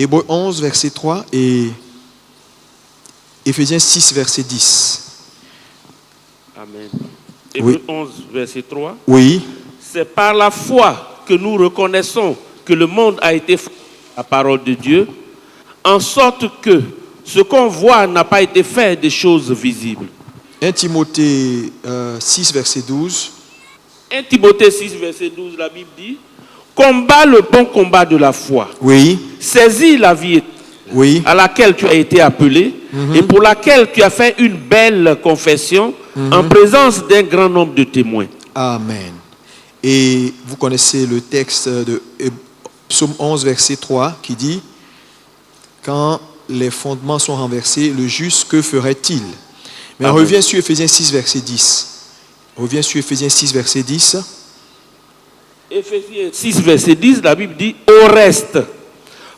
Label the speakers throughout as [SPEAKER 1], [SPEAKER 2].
[SPEAKER 1] Hébreux 11, verset 3 et Éphésiens 6, verset 10.
[SPEAKER 2] Amen. Hébreux 11, verset 3.
[SPEAKER 1] Oui.
[SPEAKER 2] C'est par la foi que nous reconnaissons que le monde a été fait par la parole de Dieu, en sorte que ce qu'on voit n'a pas été fait des choses visibles.
[SPEAKER 1] 1 Timothée 6, verset 12.
[SPEAKER 2] 1 Timothée 6, verset 12, la Bible dit: combat le bon combat de la foi.
[SPEAKER 1] Oui.
[SPEAKER 2] Saisis la vie éternelle,
[SPEAKER 1] Oui.
[SPEAKER 2] à laquelle tu as été appelé et pour laquelle tu as fait une belle confession en présence d'un grand nombre de témoins.
[SPEAKER 1] Amen. Et vous connaissez le texte de Psaume 11, verset 3 qui dit: quand les fondements sont renversés, le juste, que ferait-il? Mais on revient sur Éphésiens 6, verset 10. Revient sur Éphésiens 6, verset 10.
[SPEAKER 2] Éphésiens 6, verset 10, la Bible dit: au reste,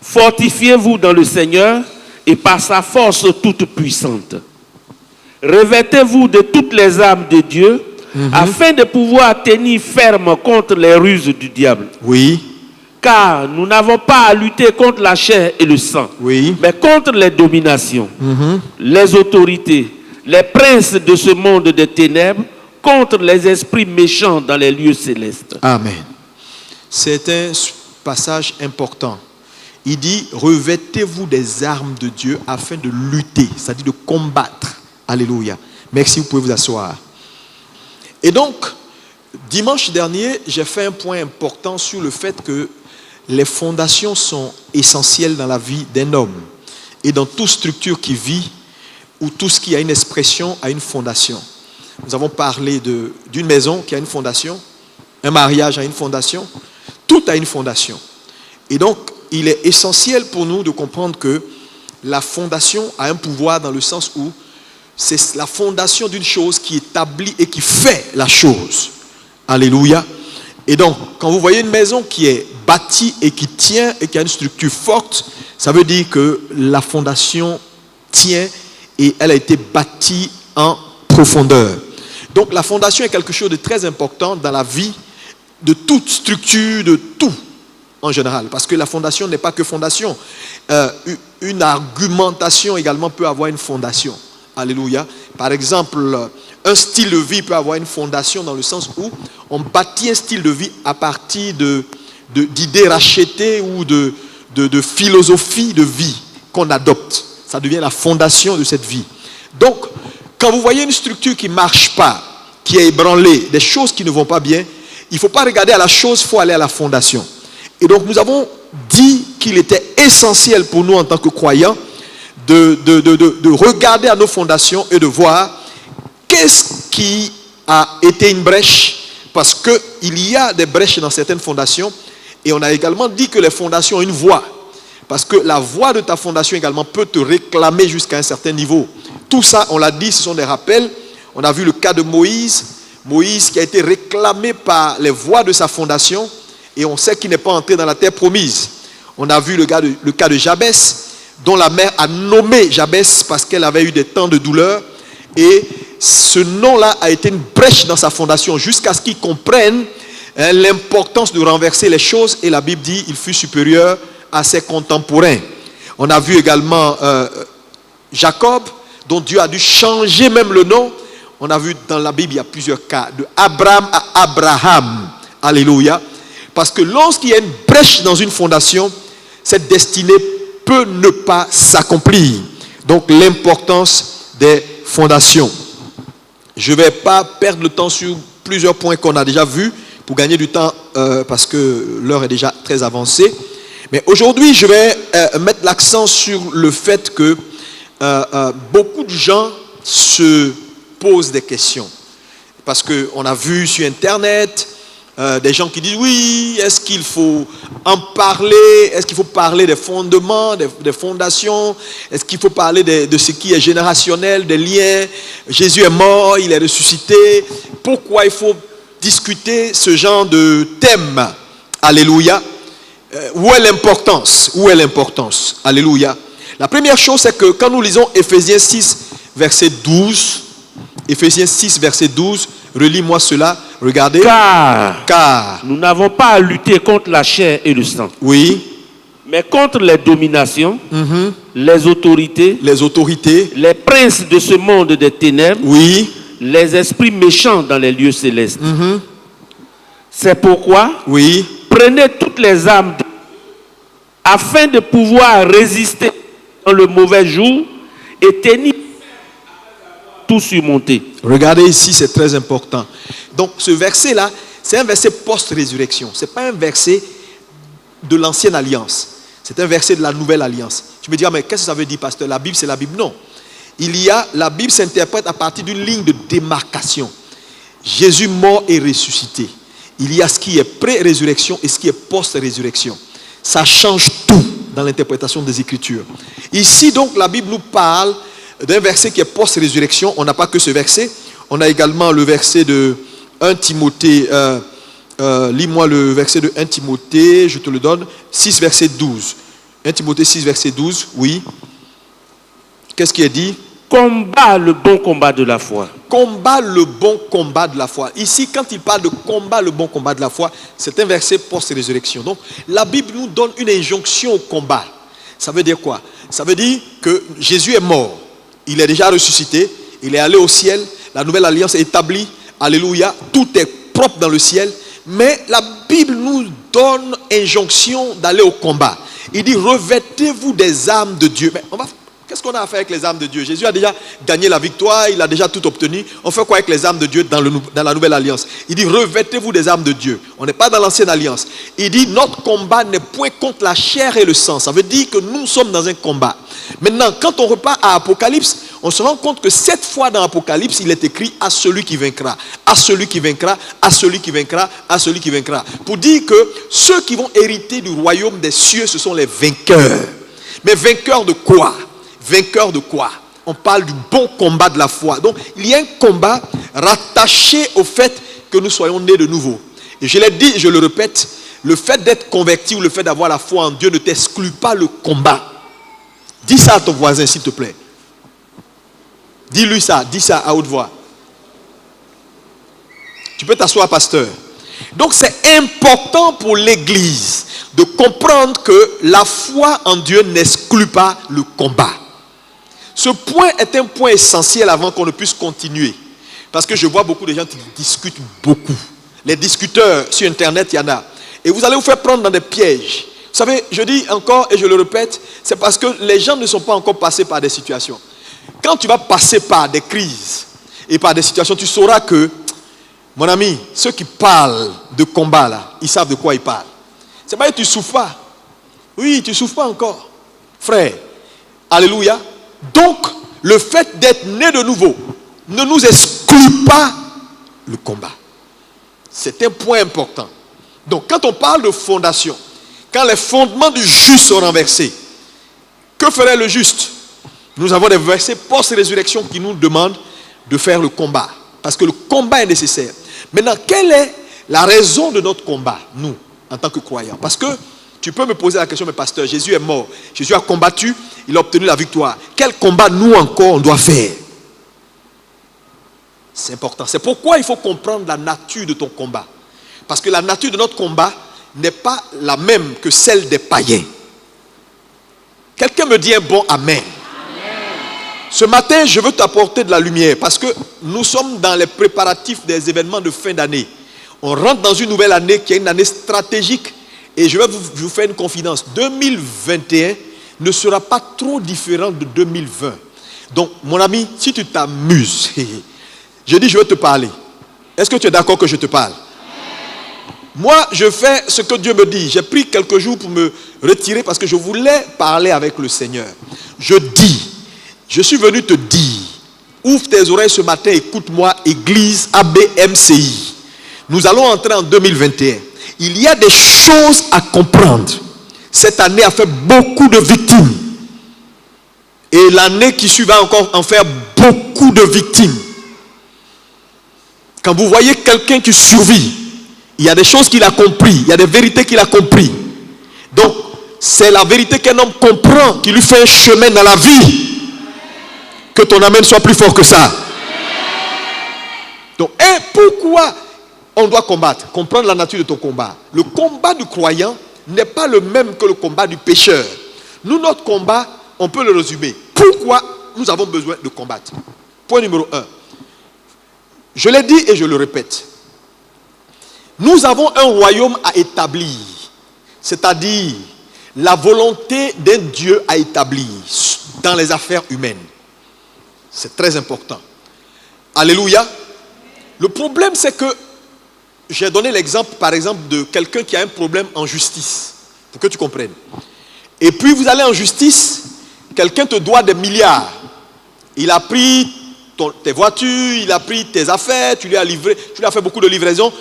[SPEAKER 2] fortifiez-vous dans le Seigneur et par sa force toute puissante. Revêtez-vous de toutes les armes de Dieu afin de pouvoir tenir ferme contre les ruses du diable.
[SPEAKER 1] Oui.
[SPEAKER 2] Car nous n'avons pas à lutter contre la chair et le sang,
[SPEAKER 1] Oui.
[SPEAKER 2] mais contre les dominations, les autorités, les princes de ce monde des ténèbres, contre les esprits méchants dans les lieux célestes.
[SPEAKER 1] Amen. C'est un passage important. Il dit: revêtez-vous des armes de Dieu afin de lutter, c'est-à-dire de combattre. Alléluia. Merci, vous pouvez vous asseoir. Et donc, dimanche dernier, j'ai fait un point important sur le fait que les fondations sont essentielles dans la vie d'un homme. Et dans toute structure qui vit, ou tout ce qui a une expression a une fondation. Nous avons parlé d'une maison qui a une fondation, un mariage a une fondation, tout a une fondation. Et donc, il est essentiel pour nous de comprendre que la fondation a un pouvoir dans le sens où c'est la fondation d'une chose qui établit et qui fait la chose. Alléluia. Et donc, quand vous voyez une maison qui est bâtie et qui tient et qui a une structure forte, ça veut dire que la fondation tient et elle a été bâtie en profondeur. Donc, la fondation est quelque chose de très important dans la vie de toute structure, de tout en général. Parce que la fondation n'est pas que fondation. Une argumentation également peut avoir une fondation. Alléluia. Par exemple, un style de vie peut avoir une fondation dans le sens où on bâtit un style de vie à partir d'idées rachetées ou de philosophie de vie qu'on adopte. Ça devient la fondation de cette vie. Donc, quand vous voyez une structure qui ne marche pas, qui est ébranlée, des choses qui ne vont pas bien, il ne faut pas regarder à la chose, il faut aller à la fondation. Et donc, nous avons dit qu'il était essentiel pour nous en tant que croyants de regarder à nos fondations et de voir qu'est-ce qui a été une brèche, parce qu'il y a des brèches dans certaines fondations. Et on a également dit que les fondations ont une voix. Parce que la voix de ta fondation également peut te réclamer jusqu'à un certain niveau. Tout ça, on l'a dit, ce sont des rappels. On a vu le cas de Moïse. Moïse qui a été réclamé par les voix de sa fondation. Et on sait qu'il n'est pas entré dans la terre promise. On a vu le cas de Jabès, dont la mère a nommé Jabès parce qu'elle avait eu des temps de douleur. Et ce nom-là a été une brèche dans sa fondation jusqu'à ce qu'il comprenne l'importance de renverser les choses. Et la Bible dit qu'il fut supérieur à ses contemporains. On a vu également Jacob, dont Dieu a dû changer même le nom. On a vu dans la Bible, il y a plusieurs cas, de Abraham à Abraham. Alléluia. Parce que lorsqu'il y a une brèche dans une fondation, cette destinée peut ne pas s'accomplir. Donc l'importance des fondations. Je ne vais pas perdre le temps sur plusieurs points qu'on a déjà vus pour gagner du temps parce que l'heure est déjà très avancée. Mais aujourd'hui, je vais mettre l'accent sur le fait que beaucoup de gens se posent des questions. Parce qu'on a vu sur Internet des gens qui disent oui, est-ce qu'il faut en parler? Est-ce qu'il faut parler des fondements, des fondations? Est-ce qu'il faut parler de ce qui est générationnel, des liens? Jésus est mort, il est ressuscité. Pourquoi il faut discuter ce genre de thème? Alléluia. Où est l'importance? Où est l'importance? Alléluia. La première chose, c'est que quand nous lisons Éphésiens 6, verset 12, Éphésiens 6, verset 12, relis-moi cela, regardez.
[SPEAKER 2] Car nous n'avons pas à lutter contre la chair et le sang.
[SPEAKER 1] Oui.
[SPEAKER 2] mais contre les dominations, les autorités, les princes de ce monde des ténèbres,
[SPEAKER 1] oui,
[SPEAKER 2] les esprits méchants dans les lieux célestes. C'est pourquoi,
[SPEAKER 1] oui,
[SPEAKER 2] prenez toutes les armes afin de pouvoir résister dans le mauvais jour et tenir tout surmonté.
[SPEAKER 1] Regardez ici, c'est très important. Donc ce verset-là, c'est un verset post-résurrection. Ce n'est pas un verset de l'ancienne alliance. C'est un verset de la nouvelle alliance. Tu me dis, mais qu'est-ce que ça veut dire, pasteur? La Bible, c'est la Bible. Non. La Bible s'interprète à partir d'une ligne de démarcation. Jésus mort et ressuscité. Il y a ce qui est pré-résurrection et ce qui est post-résurrection. Ça change tout dans l'interprétation des Écritures. Ici, donc, la Bible nous parle d'un verset qui est post-résurrection. On n'a pas que ce verset. On a également le verset de 1 Timothée. Lis-moi le verset de 1 Timothée, je te le donne. 6, verset 12. 1 Timothée 6, verset 12, oui. Qu'est-ce qui est dit?
[SPEAKER 2] Combat le bon combat de la foi.
[SPEAKER 1] Combat le bon combat de la foi. Ici, quand il parle de combat le bon combat de la foi, c'est un verset post-résurrection. Donc, la Bible nous donne une injonction au combat. Ça veut dire quoi? Ça veut dire que Jésus est mort. Il est déjà ressuscité. Il est allé au ciel. La nouvelle alliance est établie. Alléluia. Tout est propre dans le ciel. Mais la Bible nous donne injonction d'aller au combat. Il dit, revêtez-vous des armes de Dieu. Mais qu'est-ce qu'on a à faire avec les armes de Dieu? Jésus a déjà gagné la victoire, il a déjà tout obtenu. On fait quoi avec les armes de Dieu dans la nouvelle alliance? Il dit, revêtez-vous des armes de Dieu. On n'est pas dans l'ancienne alliance. Il dit, notre combat n'est point contre la chair et le sang. Ça veut dire que nous sommes dans un combat. Maintenant, quand on repart à Apocalypse, on se rend compte que 7 fois dans Apocalypse, il est écrit à celui qui vaincra, à celui qui vaincra, à celui qui vaincra, à celui qui vaincra. Pour dire que ceux qui vont hériter du royaume des cieux, ce sont les vainqueurs. Mais vainqueurs de quoi? Vainqueurs de quoi? On parle du bon combat de la foi. Donc, il y a un combat rattaché au fait que nous soyons nés de nouveau. Et je l'ai dit, je le répète, le fait d'être converti ou le fait d'avoir la foi en Dieu ne t'exclut pas le combat. Dis ça à ton voisin, s'il te plaît. Dis-lui ça, dis ça à haute voix. Tu peux t'asseoir, pasteur. Donc c'est important pour l'Église de comprendre que la foi en Dieu n'exclut pas le combat. Ce point est un point essentiel avant qu'on ne puisse continuer. Parce que je vois beaucoup de gens qui discutent beaucoup. Les discuteurs sur Internet, il y en a. Et vous allez vous faire prendre dans des pièges. Vous savez, je dis encore et je le répète, c'est parce que les gens ne sont pas encore passés par des situations. Quand tu vas passer par des crises et par des situations, tu sauras que, mon ami, ceux qui parlent de combat là, ils savent de quoi ils parlent. C'est pas que tu ne souffres pas. Oui, tu ne souffres pas encore. Frère, alléluia. Donc, le fait d'être né de nouveau ne nous exclut pas le combat. C'est un point important. Donc, quand on parle de fondation, quand les fondements du juste sont renversés, que ferait le juste? Nous avons des versets post-résurrection qui nous demandent de faire le combat. Parce que le combat est nécessaire. Maintenant, quelle est la raison de notre combat, nous, en tant que croyants? Parce que tu peux me poser la question, mais pasteur, Jésus est mort. Jésus a combattu, il a obtenu la victoire. Quel combat, nous encore, on doit faire? C'est important. C'est pourquoi il faut comprendre la nature de ton combat. Parce que la nature de notre combat n'est pas la même que celle des païens. Quelqu'un me dit un bon amen. Ce matin, je veux t'apporter de la lumière parce que nous sommes dans les préparatifs des événements de fin d'année. On rentre dans une nouvelle année qui est une année stratégique et je vais vous faire une confidence. 2021 ne sera pas trop différent de 2020. Donc, mon ami, si tu t'amuses, je dis je veux te parler. Est-ce que tu es d'accord que je te parle? Moi, je fais ce que Dieu me dit. J'ai pris quelques jours pour me retirer parce que je voulais parler avec le Seigneur. Je suis venu te dire, ouvre tes oreilles ce matin, écoute-moi, Église ABMCI. Nous allons entrer en 2021. Il y a des choses à comprendre. Cette année a fait beaucoup de victimes. Et l'année qui suit va encore en faire beaucoup de victimes. Quand vous voyez quelqu'un qui survit, il y a des choses qu'il a compris, il y a des vérités qu'il a compris. Donc, c'est la vérité qu'un homme comprend, qui lui fait un chemin dans la vie. Que ton amen soit plus fort que ça. Donc, et pourquoi on doit combattre? Comprendre la nature de ton combat. Le combat du croyant n'est pas le même que le combat du pécheur. Nous, notre combat, on peut le résumer. Pourquoi nous avons besoin de combattre? Point numéro 1. Je l'ai dit et je le répète. Nous avons un royaume à établir. C'est-à-dire la volonté d'un Dieu à établir dans les affaires humaines. C'est très important. Alléluia. Le problème, c'est que j'ai donné l'exemple, par exemple, de quelqu'un qui a un problème en justice. Pour que tu comprennes. Et puis vous allez en justice, quelqu'un te doit des milliards. Il a pris tes voitures, il a pris tes affaires, tu lui as livré, tu lui as fait beaucoup de livraisons.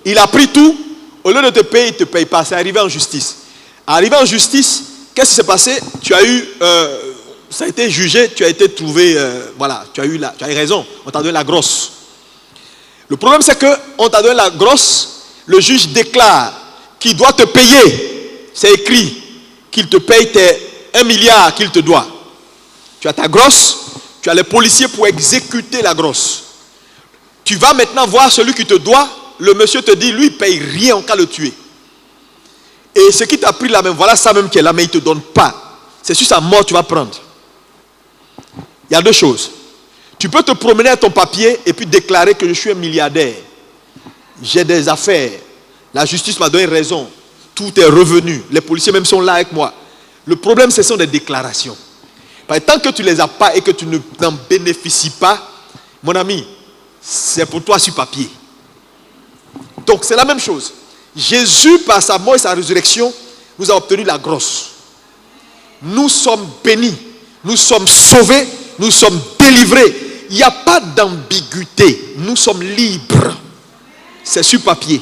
[SPEAKER 1] Il a pris tout. Au lieu de te payer, il ne te paye pas. C'est arrivé en justice. Arrivé en justice, qu'est-ce qui s'est passé? Tu as eu, ça a été jugé, tu as été trouvé, voilà, tu as eu raison. On t'a donné la grosse. Le problème, c'est qu'on t'a donné la grosse. Le juge déclare qu'il doit te payer. C'est écrit qu'il te paye tes 1 milliard qu'il te doit. Tu as ta grosse, tu as les policiers pour exécuter la grosse. Tu vas maintenant voir celui qui te doit. Le monsieur te dit, lui, il ne paye rien en cas de le tuer. Et ce qui t'a pris là même, voilà ça même qui est là, mais il ne te donne pas. C'est sur sa mort que tu vas prendre. Il y a deux choses. Tu peux te promener à ton papier et puis déclarer que je suis un milliardaire. J'ai des affaires. La justice m'a donné raison. Tout est revenu. Les policiers même sont là avec moi. Le problème, ce sont des déclarations. Tant que tu ne les as pas et que tu n'en bénéficies pas, mon ami, c'est pour toi sur papier. Donc c'est la même chose. Jésus, par sa mort et sa résurrection, nous a obtenu la grosse. Nous sommes bénis. Nous sommes sauvés. Nous sommes délivrés. Il n'y a pas d'ambiguïté. Nous sommes libres. C'est sur papier.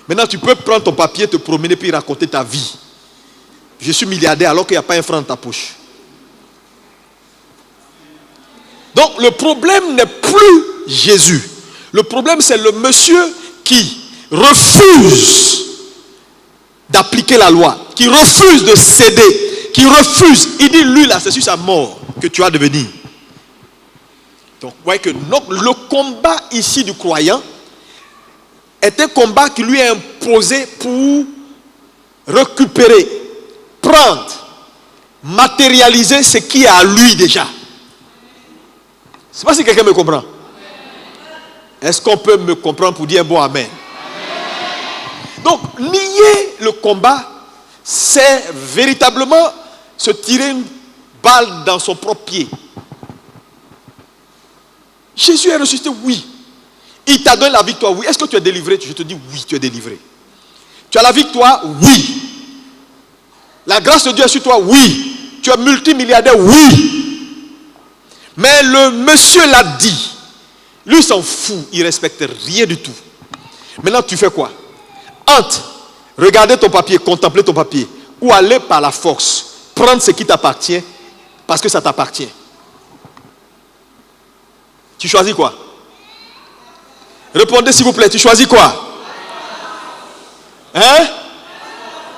[SPEAKER 1] Maintenant, tu peux prendre ton papier, te promener, puis raconter ta vie. Je suis milliardaire alors qu'il n'y a pas un franc dans ta poche. Donc, le problème n'est plus Jésus. Le problème, c'est le monsieur qui refuse d'appliquer la loi, qui refuse de céder, qui refuse. Il dit, lui, là, c'est sur sa mort que tu vas devenir. Donc, vous voyez que le combat ici du croyant est un combat qui lui est imposé pour récupérer, prendre, matérialiser ce qui est à lui déjà. Je ne sais pas si quelqu'un me comprend. Est-ce qu'on peut me comprendre pour dire un bon amen? Donc, nier le combat, c'est véritablement se tirer une balle dans son propre pied. Jésus est ressuscité, oui. Il t'a donné la victoire, oui. Est-ce que tu es délivré? Je te dis oui, tu es délivré. Tu as la victoire, oui. La grâce de Dieu est sur toi, oui. Tu es multimilliardaire, oui. Mais le monsieur l'a dit. Lui s'en fout, il ne respecte rien du tout. Maintenant, tu fais quoi? Entre regarder ton papier, contempler ton papier, ou aller par la force, prendre ce qui t'appartient, parce que ça t'appartient. Tu choisis quoi? Répondez s'il vous plaît, tu choisis quoi? Hein?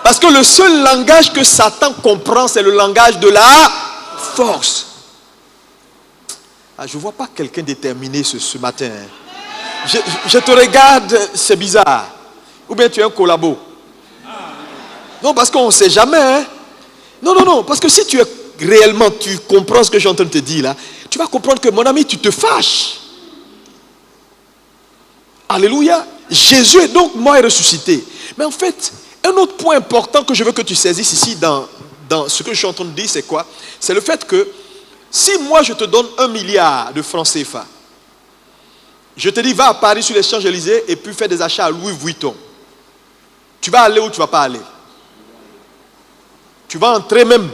[SPEAKER 1] Parce que le seul langage que Satan comprend, c'est le langage de la force. Ah, je ne vois pas quelqu'un déterminé ce matin. Je te regarde, c'est bizarre. Ou bien tu es un collabo. Non, parce qu'on ne sait jamais. Hein? Non, parce que si tu es réellement, tu comprends ce que je suis en train de te dire là, tu vas comprendre que mon ami, tu te fâches. Alléluia. Jésus est donc mort et ressuscité. Mais en fait, un autre point important que je veux que tu saisisses ici dans ce que je suis en train de dire, c'est quoi? C'est le fait que si moi je te donne 1 milliard de francs CFA, je te dis va à Paris sur les Champs-Élysées et puis fais des achats à Louis Vuitton. Tu vas aller ou tu ne vas pas aller? Tu vas entrer même.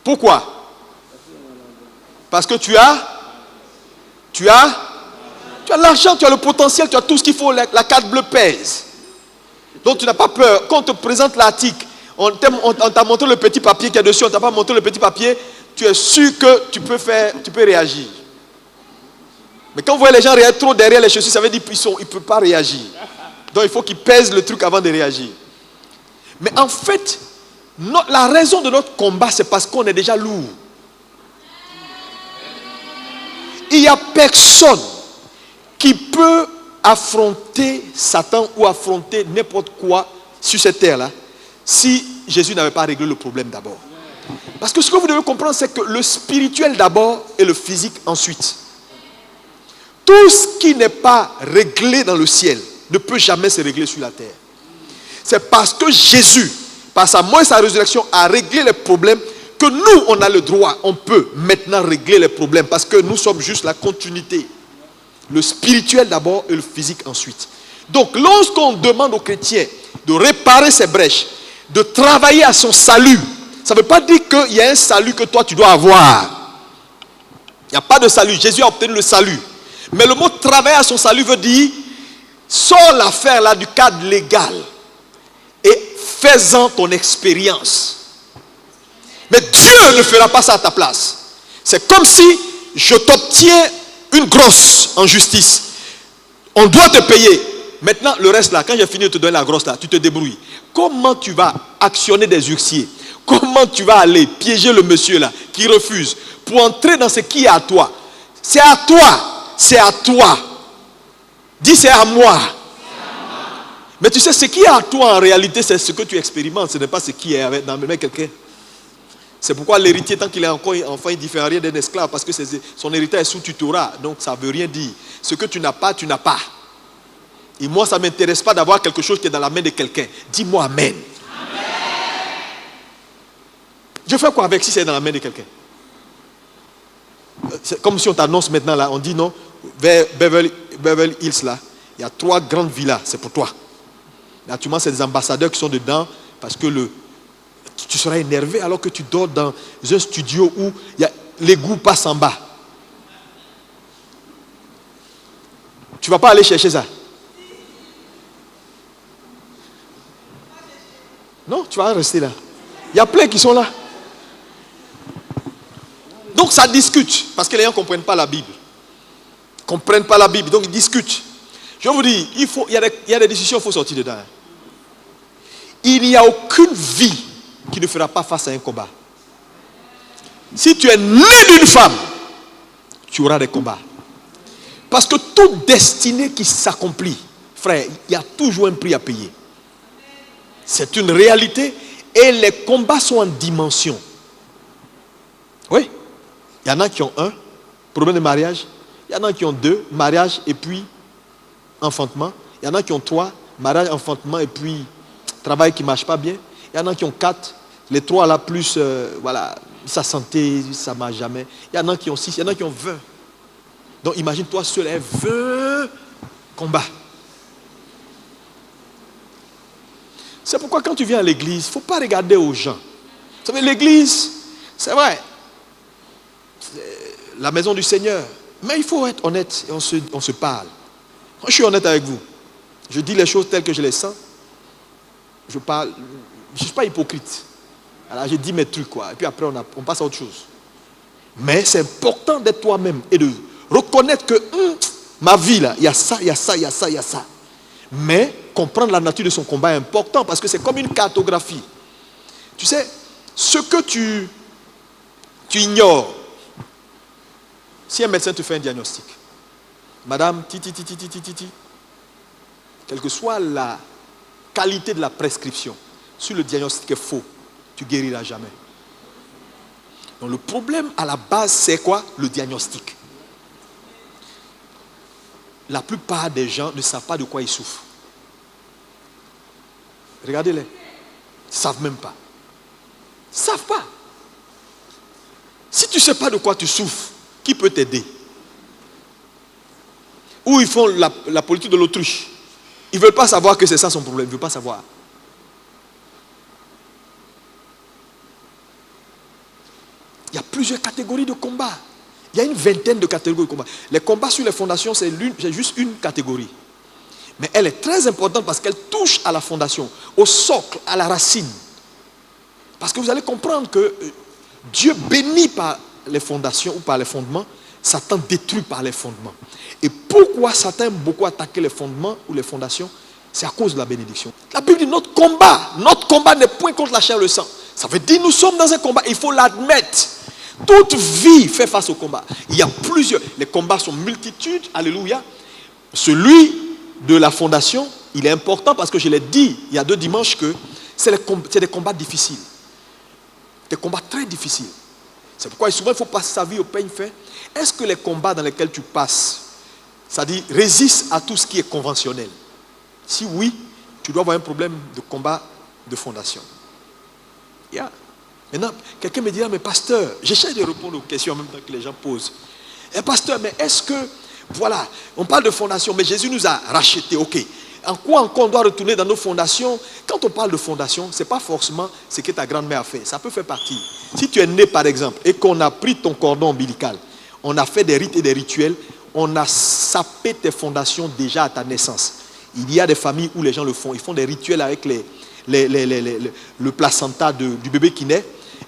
[SPEAKER 1] Pourquoi? Parce que tu as l'argent, tu as le potentiel, tu as tout ce qu'il faut, la carte bleue pèse. Donc tu n'as pas peur. Quand on te présente l'article, on t'a montré le petit papier qui est dessus, on ne t'a pas montré le petit papier, tu es sûr que tu peux réagir. Mais quand vous voyez les gens réagir trop derrière les chaussures, ça veut dire qu'ils ne peuvent pas réagir. Donc il faut qu'ils pèsent le truc avant de réagir. Mais en fait, la raison de notre combat, c'est parce qu'on est déjà lourd. Il n'y a personne qui peut affronter Satan ou affronter n'importe quoi sur cette terre-là si Jésus n'avait pas réglé le problème d'abord. Parce que ce que vous devez comprendre, c'est que le spirituel d'abord et le physique ensuite. Tout ce qui n'est pas réglé dans le ciel ne peut jamais se régler sur la terre. C'est parce que Jésus, par sa mort et sa résurrection, a réglé les problèmes que nous, on a le droit, on peut maintenant régler les problèmes parce que nous sommes juste la continuité. Le spirituel d'abord et le physique ensuite. Donc, lorsqu'on demande aux chrétiens de réparer ces brèches, de travailler à son salut, ça ne veut pas dire qu'il y a un salut que toi tu dois avoir. Il n'y a pas de salut. Jésus a obtenu le salut. Mais le mot travailler à son salut veut dire sors l'affaire là du cadre légal et fais-en ton expérience. Mais Dieu ne fera pas ça à ta place. C'est comme si je t'obtiens une grosse en justice. On doit te payer. Maintenant, le reste là, quand j'ai fini de te donner la grosse là, tu te débrouilles. Comment tu vas actionner des huissiers? Comment tu vas aller piéger le monsieur là qui refuse pour entrer dans ce qui est à toi? C'est à toi. C'est à toi. Dis c'est à moi. Mais tu sais, ce qui est à toi en réalité, c'est ce que tu expérimentes. Ce n'est pas ce qui est dans le main de quelqu'un. C'est pourquoi l'héritier, tant qu'il est encore enfant, il ne diffère rien d'un esclave parce que son héritage est sous tutorat. Donc ça ne veut rien dire. Ce que tu n'as pas, tu n'as pas. Et moi, ça ne m'intéresse pas d'avoir quelque chose qui est dans la main de quelqu'un. Dis-moi amen. Amen. Je fais quoi avec si c'est dans la main de quelqu'un? C'est comme si on t'annonce maintenant là, on dit non, vers Beverly Hills là, il y a 3 grandes villas, c'est pour toi. Naturellement, c'est des ambassadeurs qui sont dedans parce que tu seras énervé alors que tu dors dans un studio où l'égout passe en bas. Tu ne vas pas aller chercher ça. Non, tu vas rester là. Il y a plein qui sont là. Donc ça discute, parce que les gens ne comprennent pas la Bible. Ils ne comprennent pas la Bible, donc ils discutent. Je vous dis, il y a des décisions, il faut sortir dedans. Il n'y a aucune vie qui ne fera pas face à un combat. Si tu es né d'une femme, tu auras des combats. Parce que toute destinée qui s'accomplit, frère, il y a toujours un prix à payer. C'est une réalité et les combats sont en dimension. Oui. Il y en a qui ont 1, problème de mariage. Il y en a qui ont 2, mariage et puis enfantement. Il y en a qui ont 3, mariage, enfantement et puis travail qui ne marche pas bien. Il y en a qui ont 4, les 3 là plus, voilà, sa santé, ça ne marche jamais. Il y en a qui ont 6, il y en a qui ont 20. Donc imagine-toi seul, 20 combats. C'est pourquoi quand tu viens à l'église, il ne faut pas regarder aux gens. Vous savez, l'église, c'est vrai, c'est la maison du Seigneur. Mais il faut être honnête et on se parle. Quand je suis honnête avec vous, je dis les choses telles que je les sens. Je parle, je ne suis pas hypocrite. Alors je dis mes trucs, quoi. Et puis après, on passe à autre chose. Mais c'est important d'être toi-même et de reconnaître que ma vie, là, il y a ça, il y a ça, il y a ça, il y a ça. Mais comprendre la nature de son combat est important parce que c'est comme une cartographie. Tu sais, ce que tu ignores, si un médecin te fait un diagnostic, madame, quelle que soit la qualité de la prescription, si le diagnostic est faux, tu ne guériras jamais. Donc le problème à la base, c'est quoi? Le diagnostic. La plupart des gens ne savent pas de quoi ils souffrent. Regardez-les. Ils ne savent même pas. Ils ne savent pas. Si tu ne sais pas de quoi tu souffres, qui peut t'aider? Ou ils font la politique de l'autruche. Ils ne veulent pas savoir que c'est ça son problème. Ils ne veulent pas savoir. Il y a plusieurs catégories de combats. Il y a une vingtaine de catégories de combats. Les combats sur les fondations, c'est juste une catégorie. Mais elle est très importante parce qu'elle touche à la fondation, au socle, à la racine. Parce que vous allez comprendre que Dieu bénit par les fondations ou par les fondements, Satan détruit par les fondements. Et pourquoi Satan aime beaucoup attaquer les fondements ou les fondations? C'est à cause de la bénédiction. La Bible dit notre combat n'est point contre la chair et le sang. Ça veut dire nous sommes dans un combat, il faut l'admettre. Toute vie fait face au combat. Il y a plusieurs. Les combats sont multitudes, alléluia. Celui de la fondation il est important parce que je l'ai dit il y a 2 dimanches que c'est des combats difficiles. Des combats très difficiles. C'est pourquoi souvent il faut passer sa vie au peigne fin. Est-ce que les combats dans lesquels tu passes, c'est-à-dire résistent à tout ce qui est conventionnel? Si oui, tu dois avoir un problème de combat de fondation. Yeah. Maintenant, quelqu'un me dira, mais pasteur, j'essaie de répondre aux questions en même temps que les gens posent. Pasteur, mais est-ce que, voilà, on parle de fondation, mais Jésus nous a rachetés, ok. En quoi encore on doit retourner dans nos fondations? Quand on parle de fondation, ce n'est pas forcément ce que ta grand-mère a fait. Ça peut faire partie. Si tu es né, par exemple, et qu'on a pris ton cordon ombilical, on a fait des rites et des rituels, on a sapé tes fondations déjà à ta naissance. Il y a des familles où les gens le font. Ils font des rituels avec le placenta du bébé qui naît,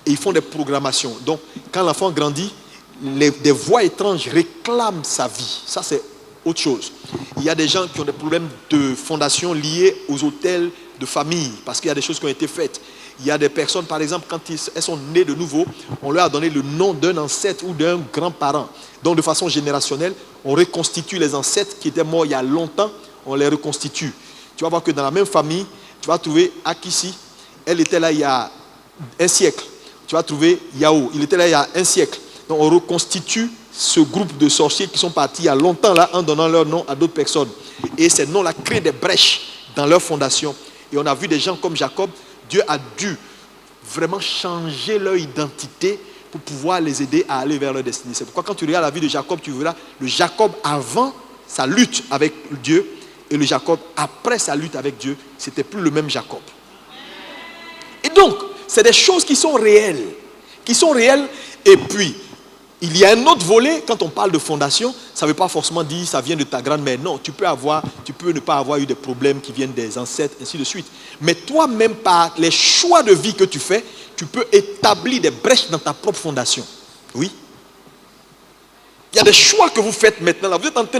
[SPEAKER 1] et ils font des programmations. Donc, quand l'enfant grandit, des voix étranges réclament sa vie. Ça, c'est autre chose. Il y a des gens qui ont des problèmes de fondation liés aux hôtels de famille, parce qu'il y a des choses qui ont été faites. Il y a des personnes, par exemple, quand elles sont nées de nouveau, on leur a donné le nom d'un ancêtre ou d'un grand-parent. Donc, de façon générationnelle, on reconstitue les ancêtres qui étaient morts il y a longtemps, on les reconstitue. Tu vas voir que dans la même famille, tu vas trouver Akissi, elle était là il y a 1 siècle. Tu vas trouver Yao, il était là il y a 1 siècle. Donc, on reconstitue ce groupe de sorciers qui sont partis il y a longtemps là en donnant leur nom à d'autres personnes. Et ces noms-là créent des brèches dans leur fondation. Et on a vu des gens comme Jacob, Dieu a dû vraiment changer leur identité pour pouvoir les aider à aller vers leur destinée. C'est pourquoi quand tu regardes la vie de Jacob, tu verras le Jacob avant sa lutte avec Dieu et le Jacob après sa lutte avec Dieu, c'était plus le même Jacob. Et donc, c'est des choses qui sont réelles. Et puis, il y a un autre volet, quand on parle de fondation, ça ne veut pas forcément dire que ça vient de ta grand-mère. Non, tu peux ne pas avoir eu des problèmes qui viennent des ancêtres, ainsi de suite. Mais toi-même, par les choix de vie que tu fais, tu peux établir des brèches dans ta propre fondation. Oui. Il y a des choix que vous faites maintenant. Là. Vous êtes en train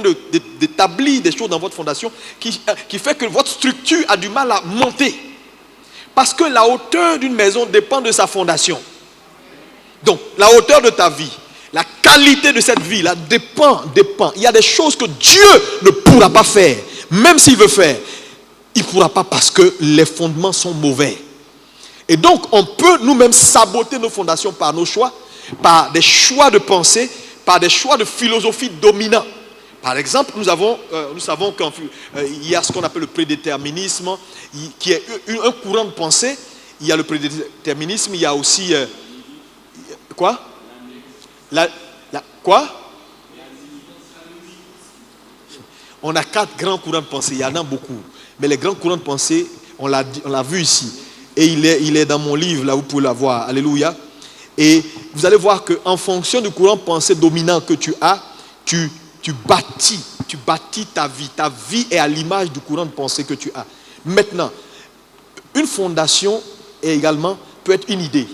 [SPEAKER 1] d'établir des choses dans votre fondation qui fait que votre structure a du mal à monter. Parce que la hauteur d'une maison dépend de sa fondation. Donc, la hauteur de ta vie, la qualité de cette vie-là dépend. Il y a des choses que Dieu ne pourra pas faire. Même s'il veut faire, il ne pourra pas parce que les fondements sont mauvais. Et donc, on peut nous-mêmes saboter nos fondations par nos choix, par des choix de pensée, par des choix de philosophie dominants. Par exemple, nous savons qu'il y a ce qu'on appelle le prédéterminisme, qui est un courant de pensée. Il y a le prédéterminisme, il y a aussi... quoi? Quoi? On a 4 grands courants de pensée, il y en a beaucoup. Mais les grands courants de pensée, on l'a vu ici. Et il est dans mon livre, là vous pouvez la voir. Alléluia. Et vous allez voir qu'en fonction du courant de pensée dominant que tu as, tu bâtis ta vie. Ta vie est à l'image du courant de pensée que tu as. Maintenant, une fondation peut être une idée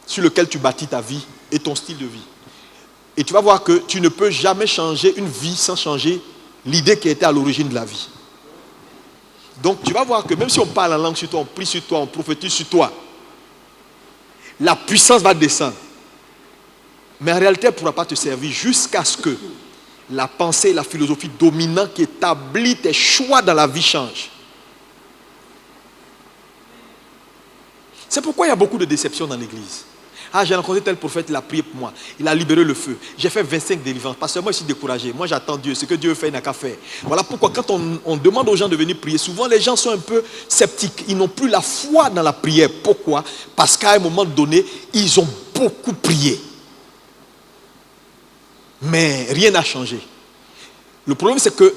[SPEAKER 1] sur laquelle tu bâtis ta vie et ton style de vie. Et tu vas voir que tu ne peux jamais changer une vie sans changer l'idée qui était à l'origine de la vie. Donc tu vas voir que même si on parle en langue sur toi, on prie sur toi, on prophétise sur toi, la puissance va descendre. Mais en réalité, elle ne pourra pas te servir jusqu'à ce que la pensée et la philosophie dominante qui établit tes choix dans la vie changent. C'est pourquoi il y a beaucoup de déceptions dans l'église. Ah, j'ai rencontré tel prophète, il a prié pour moi. Il a libéré le feu. J'ai fait 25 délivrances. Parce que moi, je suis découragé. Moi, j'attends Dieu. Ce que Dieu fait, il n'a qu'à faire. Voilà pourquoi quand on demande aux gens de venir prier, souvent les gens sont un peu sceptiques. Ils n'ont plus la foi dans la prière. Pourquoi? Parce qu'à un moment donné, ils ont beaucoup prié. Mais rien n'a changé. Le problème, c'est que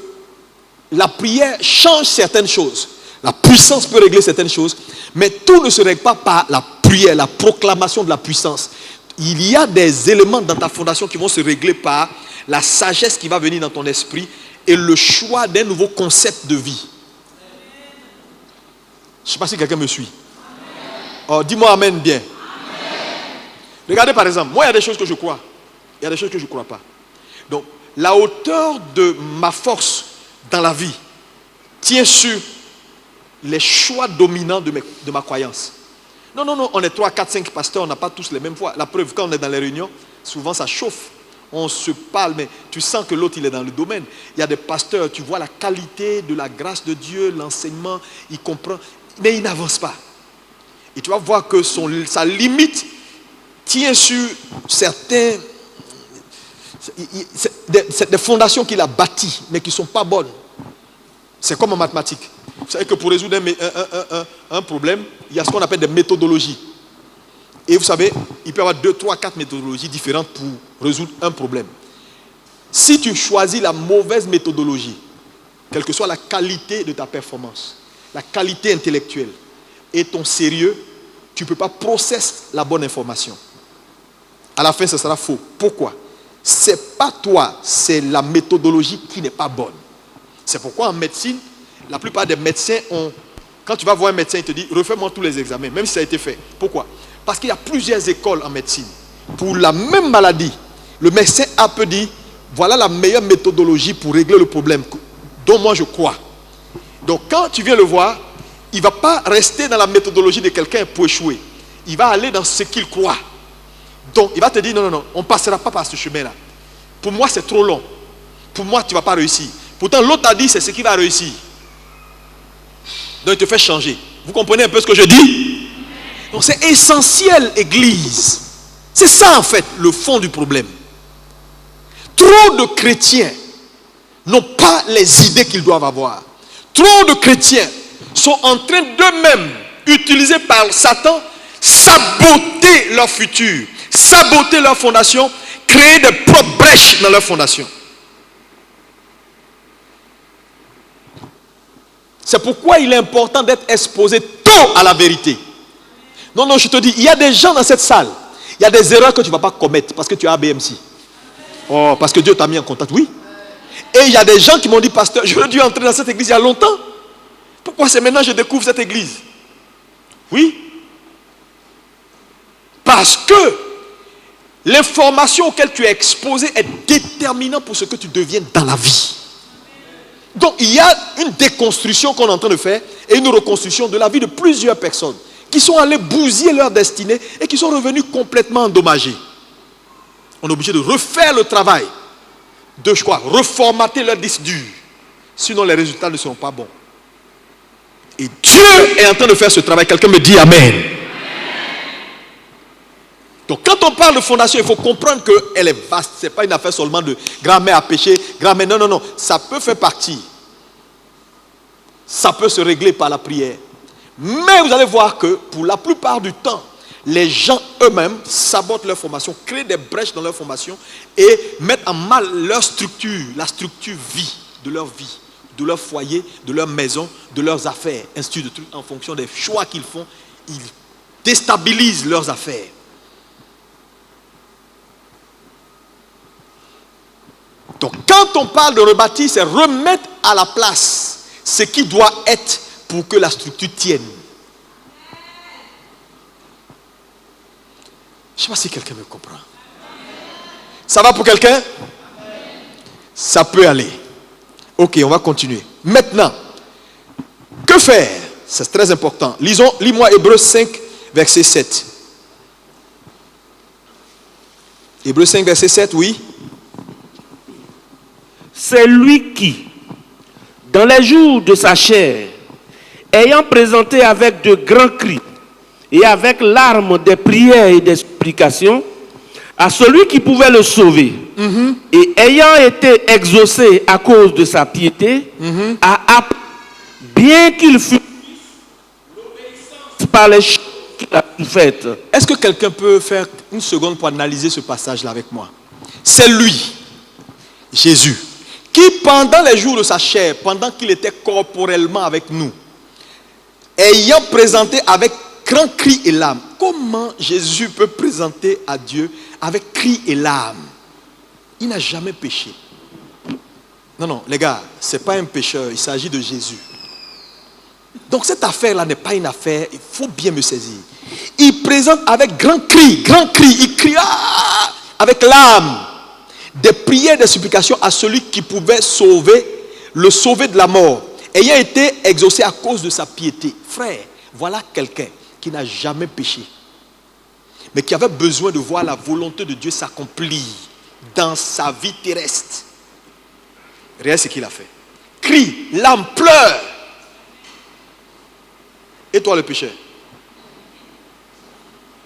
[SPEAKER 1] la prière change certaines choses. La puissance peut régler certaines choses, mais tout ne se règle pas par la prière, la proclamation de la puissance. Il y a des éléments dans ta fondation qui vont se régler par la sagesse qui va venir dans ton esprit et le choix d'un nouveau concept de vie. Je ne sais pas si quelqu'un me suit. Oh, dis-moi amen bien. Amen. Regardez par exemple, moi il y a des choses que je crois. Il y a des choses que je ne crois pas. Donc, la hauteur de ma force dans la vie tient sur les choix dominants de ma croyance. Non, on est 3, 4, 5 pasteurs, on n'a pas tous les mêmes foi. La preuve, quand on est dans les réunions, souvent ça chauffe. On se parle, mais tu sens que l'autre, il est dans le domaine. Il y a des pasteurs, tu vois la qualité de la grâce de Dieu, l'enseignement, il comprend, mais il n'avance pas. Et tu vas voir que sa limite tient sur certains... C'est des fondations qu'il a bâties, mais qui ne sont pas bonnes. C'est comme en mathématiques. Vous savez que pour résoudre un problème, il y a ce qu'on appelle des méthodologies. Et vous savez, il peut y avoir 2, 3, 4 méthodologies différentes pour résoudre un problème. Si tu choisis la mauvaise méthodologie, quelle que soit la qualité de ta performance, la qualité intellectuelle et ton sérieux, tu ne peux pas processer la bonne information. À la fin, ce sera faux. Pourquoi? Ce n'est pas toi, c'est la méthodologie qui n'est pas bonne. C'est pourquoi en médecine, la plupart des médecins ont... Quand tu vas voir un médecin, il te dit, refais-moi tous les examens, même si ça a été fait. Pourquoi? Parce qu'il y a plusieurs écoles en médecine. Pour la même maladie, le médecin A peut dire, voilà la meilleure méthodologie pour régler le problème, dont moi je crois. Donc quand tu viens le voir, il ne va pas rester dans la méthodologie de quelqu'un pour échouer. Il va aller dans ce qu'il croit. Donc il va te dire, non, non, non, on ne passera pas par ce chemin-là. Pour moi, c'est trop long. Pour moi, tu ne vas pas réussir. Pourtant, l'autre a dit, c'est ce qui va réussir. Donc il te fait changer. Vous comprenez un peu ce que je dis? Donc c'est essentiel, Église. C'est ça en fait le fond du problème. Trop de chrétiens n'ont pas les idées qu'ils doivent avoir. Trop de chrétiens sont en train d'eux-mêmes, utilisés par Satan, saboter leur futur, saboter leur fondation, créer des propres brèches dans leur fondation. C'est pourquoi il est important d'être exposé tôt à la vérité. Non, non, je te dis, il y a des gens dans cette salle, il y a des erreurs que tu ne vas pas commettre parce que tu as ABMC. Oh, parce que Dieu t'a mis en contact, oui. Et il y a des gens qui m'ont dit, pasteur, j'aurais dû entrer dans cette église il y a longtemps. Pourquoi c'est maintenant que je découvre cette église? Oui. Parce que l'information auquel tu es exposé est déterminante pour ce que tu deviens dans la vie. Donc il y a une déconstruction qu'on est en train de faire et une reconstruction de la vie de plusieurs personnes qui sont allées bousiller leur destinée et qui sont revenus complètement endommagés. On est obligé de refaire le travail, de reformater leur disque dur. Sinon les résultats ne seront pas bons. Et Dieu est en train de faire ce travail. Quelqu'un me dit Amen. Donc quand on parle de fondation, il faut comprendre qu'elle est vaste. Ce n'est pas une affaire seulement de grand-mère à péché, grand-mère. Non, non, non. Ça peut faire partie. Ça peut se régler par la prière. Mais vous allez voir que pour la plupart du temps, les gens eux-mêmes sabotent leur formation, créent des brèches dans leur formation et mettent en mal leur structure, la structure de leur vie, de leur foyer, de leur maison, de leurs affaires, ainsi de suite, en fonction des choix qu'ils font. Ils déstabilisent leurs affaires. Donc quand on parle de rebâtir, c'est remettre à la place ce qui doit être pour que la structure tienne. Je ne sais pas si quelqu'un me comprend. Ça va pour quelqu'un? Ça peut aller. Ok, on va continuer. Maintenant, que faire? C'est très important. Lis-moi Hébreux 5, verset 7. Hébreux 5, verset 7, oui.
[SPEAKER 2] C'est lui qui, dans les jours de sa chair, ayant présenté avec de grands cris et avec larmes des prières et des supplications à celui qui pouvait le sauver, et ayant été exaucé à cause de sa piété, a appris, bien qu'il fût l'obéissance par les choses qu'il a faites.
[SPEAKER 1] Est-ce que quelqu'un peut faire une seconde pour analyser ce passage-là avec moi? C'est lui, Jésus, qui pendant les jours de sa chair, pendant qu'il était corporellement avec nous, ayant présenté avec grand cri et larmes. Comment Jésus peut présenter à Dieu avec cri et larmes? Il n'a jamais péché. Non, non, les gars, ce n'est pas un pécheur, il s'agit de Jésus. Donc cette affaire-là n'est pas une affaire, il faut bien me saisir. Il présente avec grand cri, il crie avec larmes, des prières, des supplications à celui qui pouvait le sauver de la mort, ayant été exaucé à cause de sa piété. Frère, voilà quelqu'un qui n'a jamais péché, mais qui avait besoin de voir la volonté de Dieu s'accomplir dans sa vie terrestre. Regarde ce qu'il a fait. Crie, l'âme pleure. Et toi le pécheur?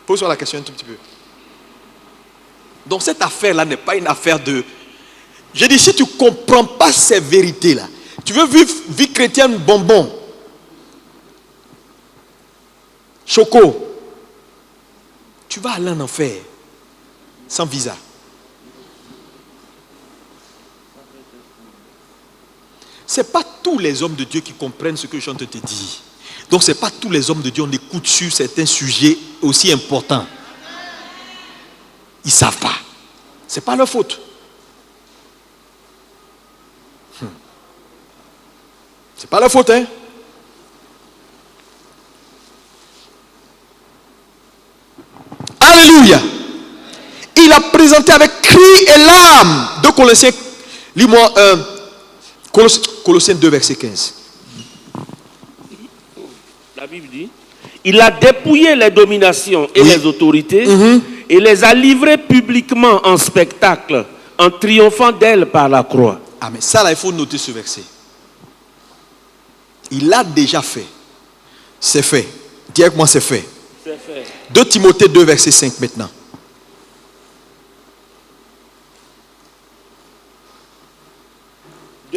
[SPEAKER 1] Pose-toi la question un tout petit peu. Donc cette affaire-là n'est pas une affaire de... J'ai dit, si tu ne comprends pas ces vérités-là, tu veux vivre vie chrétienne bonbon, choco, tu vas aller en enfer sans visa. Ce n'est pas tous les hommes de Dieu qui comprennent ce que je te dis. Donc ce n'est pas tous les hommes de Dieu qui écoutent sur certains sujets aussi importants. Ils ne savent pas. Ce n'est pas leur faute. Ce n'est pas leur faute, hein. Alléluia. Il a présenté avec cri et larmes. 2 Colossiens, lis-moi Colossiens 2, verset 15.
[SPEAKER 2] La Bible dit, il a dépouillé les dominations et les autorités et les a livrées publiquement en spectacle, en triomphant d'elles par la croix.
[SPEAKER 1] Amen. Ça là, il faut noter ce verset. Il l'a déjà fait. C'est fait. Dis avec moi, c'est fait.
[SPEAKER 2] C'est fait.
[SPEAKER 1] 2 Timothée 2, verset 5 maintenant.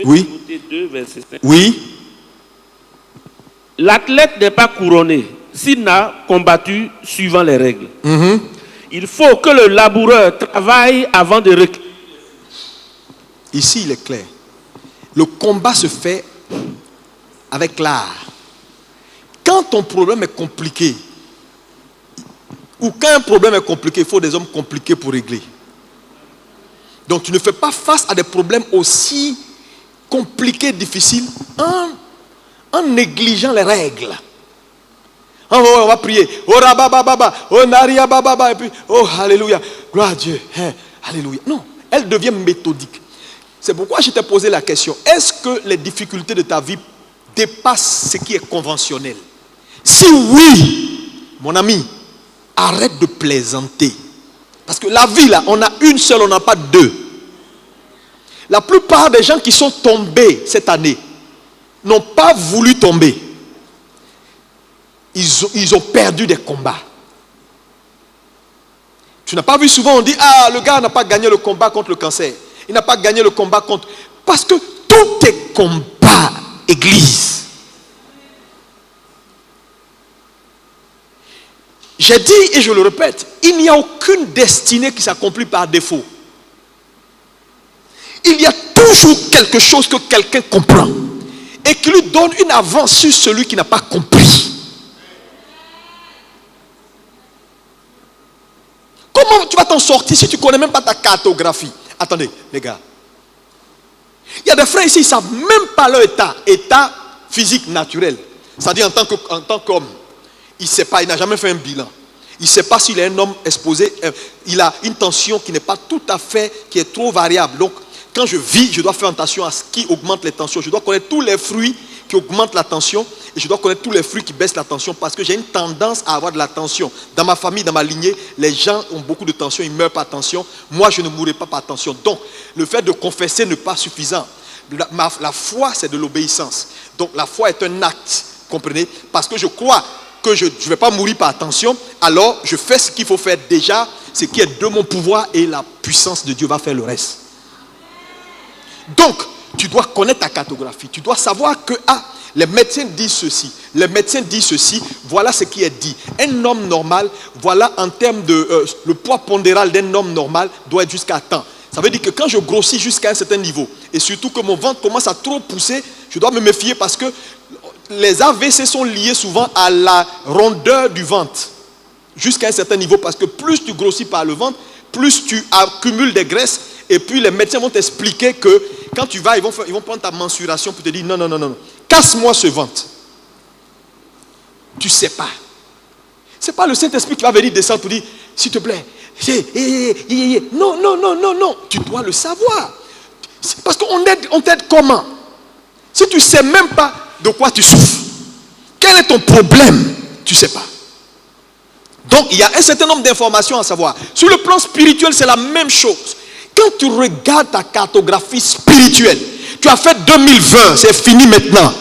[SPEAKER 1] Oui.
[SPEAKER 2] Timothée 2, verset 5.
[SPEAKER 1] Oui.
[SPEAKER 2] L'athlète n'est pas couronné s'il n'a combattu suivant les règles. Il faut que le laboureur travaille avant de récolter.
[SPEAKER 1] Ici, il est clair. Le combat se fait avec l'art. Quand ton problème est compliqué, ou quand un problème est compliqué, il faut des hommes compliqués pour régler. Donc tu ne fais pas face à des problèmes aussi compliqués, difficiles, en négligeant les règles. On va prier. Oh rabababa, oh nariababa, et puis oh alléluia, gloire à Dieu. Alléluia. Non, elle devient méthodique. C'est pourquoi je t'ai posé la question. Est-ce que les difficultés de ta vie dépassent ce qui est conventionnel? Si oui, mon ami, arrête de plaisanter. Parce que la vie là, on a une seule, on n'a pas deux. La plupart des gens qui sont tombés cette année n'ont pas voulu tomber. Ils ont perdu des combats. Tu n'as pas vu souvent on dit, ah, le gars n'a pas gagné le combat contre le cancer. Il n'a pas gagné le combat contre... Parce que tout est combat, église. J'ai dit et je le répète, il n'y a aucune destinée qui s'accomplit par défaut. Il y a toujours quelque chose que quelqu'un comprend et qui lui donne une avance sur celui qui n'a pas compris. Comment tu vas t'en sortir si tu ne connais même pas ta cartographie? Attendez, les gars. Il y a des frères ici, ils ne savent même pas leur état physique naturel. C'est-à-dire en tant qu'homme. Il ne sait pas, il n'a jamais fait un bilan. Il ne sait pas s'il est un homme exposé. Il a une tension qui n'est pas tout à fait, qui est trop variable. Donc, quand je vis, je dois faire attention à ce qui augmente les tensions. Je dois connaître tous les fruits qui augmentent la tension. Et je dois connaître tous les fruits qui baissent la tension. Parce que j'ai une tendance à avoir de la tension. Dans ma famille, dans ma lignée, les gens ont beaucoup de tension. Ils meurent par tension. Moi, je ne mourrai pas par tension. Donc, le fait de confesser n'est pas suffisant. La foi, c'est de l'obéissance. Donc, la foi est un acte. Comprenez? Parce que je crois que je ne vais pas mourir par tension. Alors, je fais ce qu'il faut faire déjà. Ce qui est de mon pouvoir. Et la puissance de Dieu va faire le reste. Donc, tu dois connaître ta cartographie. Tu dois savoir que les médecins disent ceci. Les médecins disent ceci. Voilà ce qui est dit. Un homme normal, voilà en termes de... le poids pondéral d'un homme normal doit être jusqu'à temps. Ça veut dire que quand je grossis jusqu'à un certain niveau, et surtout que mon ventre commence à trop pousser, je dois me méfier parce que les AVC sont liés souvent à la rondeur du ventre. Jusqu'à un certain niveau, parce que plus tu grossis par le ventre, plus tu accumules des graisses. Et puis les médecins vont t'expliquer que quand tu vas, ils vont prendre ta mensuration pour te dire non. Casse-moi ce ventre. Tu ne sais pas. Ce n'est pas le Saint-Esprit qui va venir descendre pour dire, s'il te plaît, non. Tu dois le savoir. Parce qu'on t'aide comment? Si tu ne sais même pas de quoi tu souffres, quel est ton problème? Tu ne sais pas. Donc il y a un certain nombre d'informations à savoir. Sur le plan spirituel, c'est la même chose. Quand quand tu regardes ta cartographie spirituelle, tu as fait 2020, c'est fini maintenant.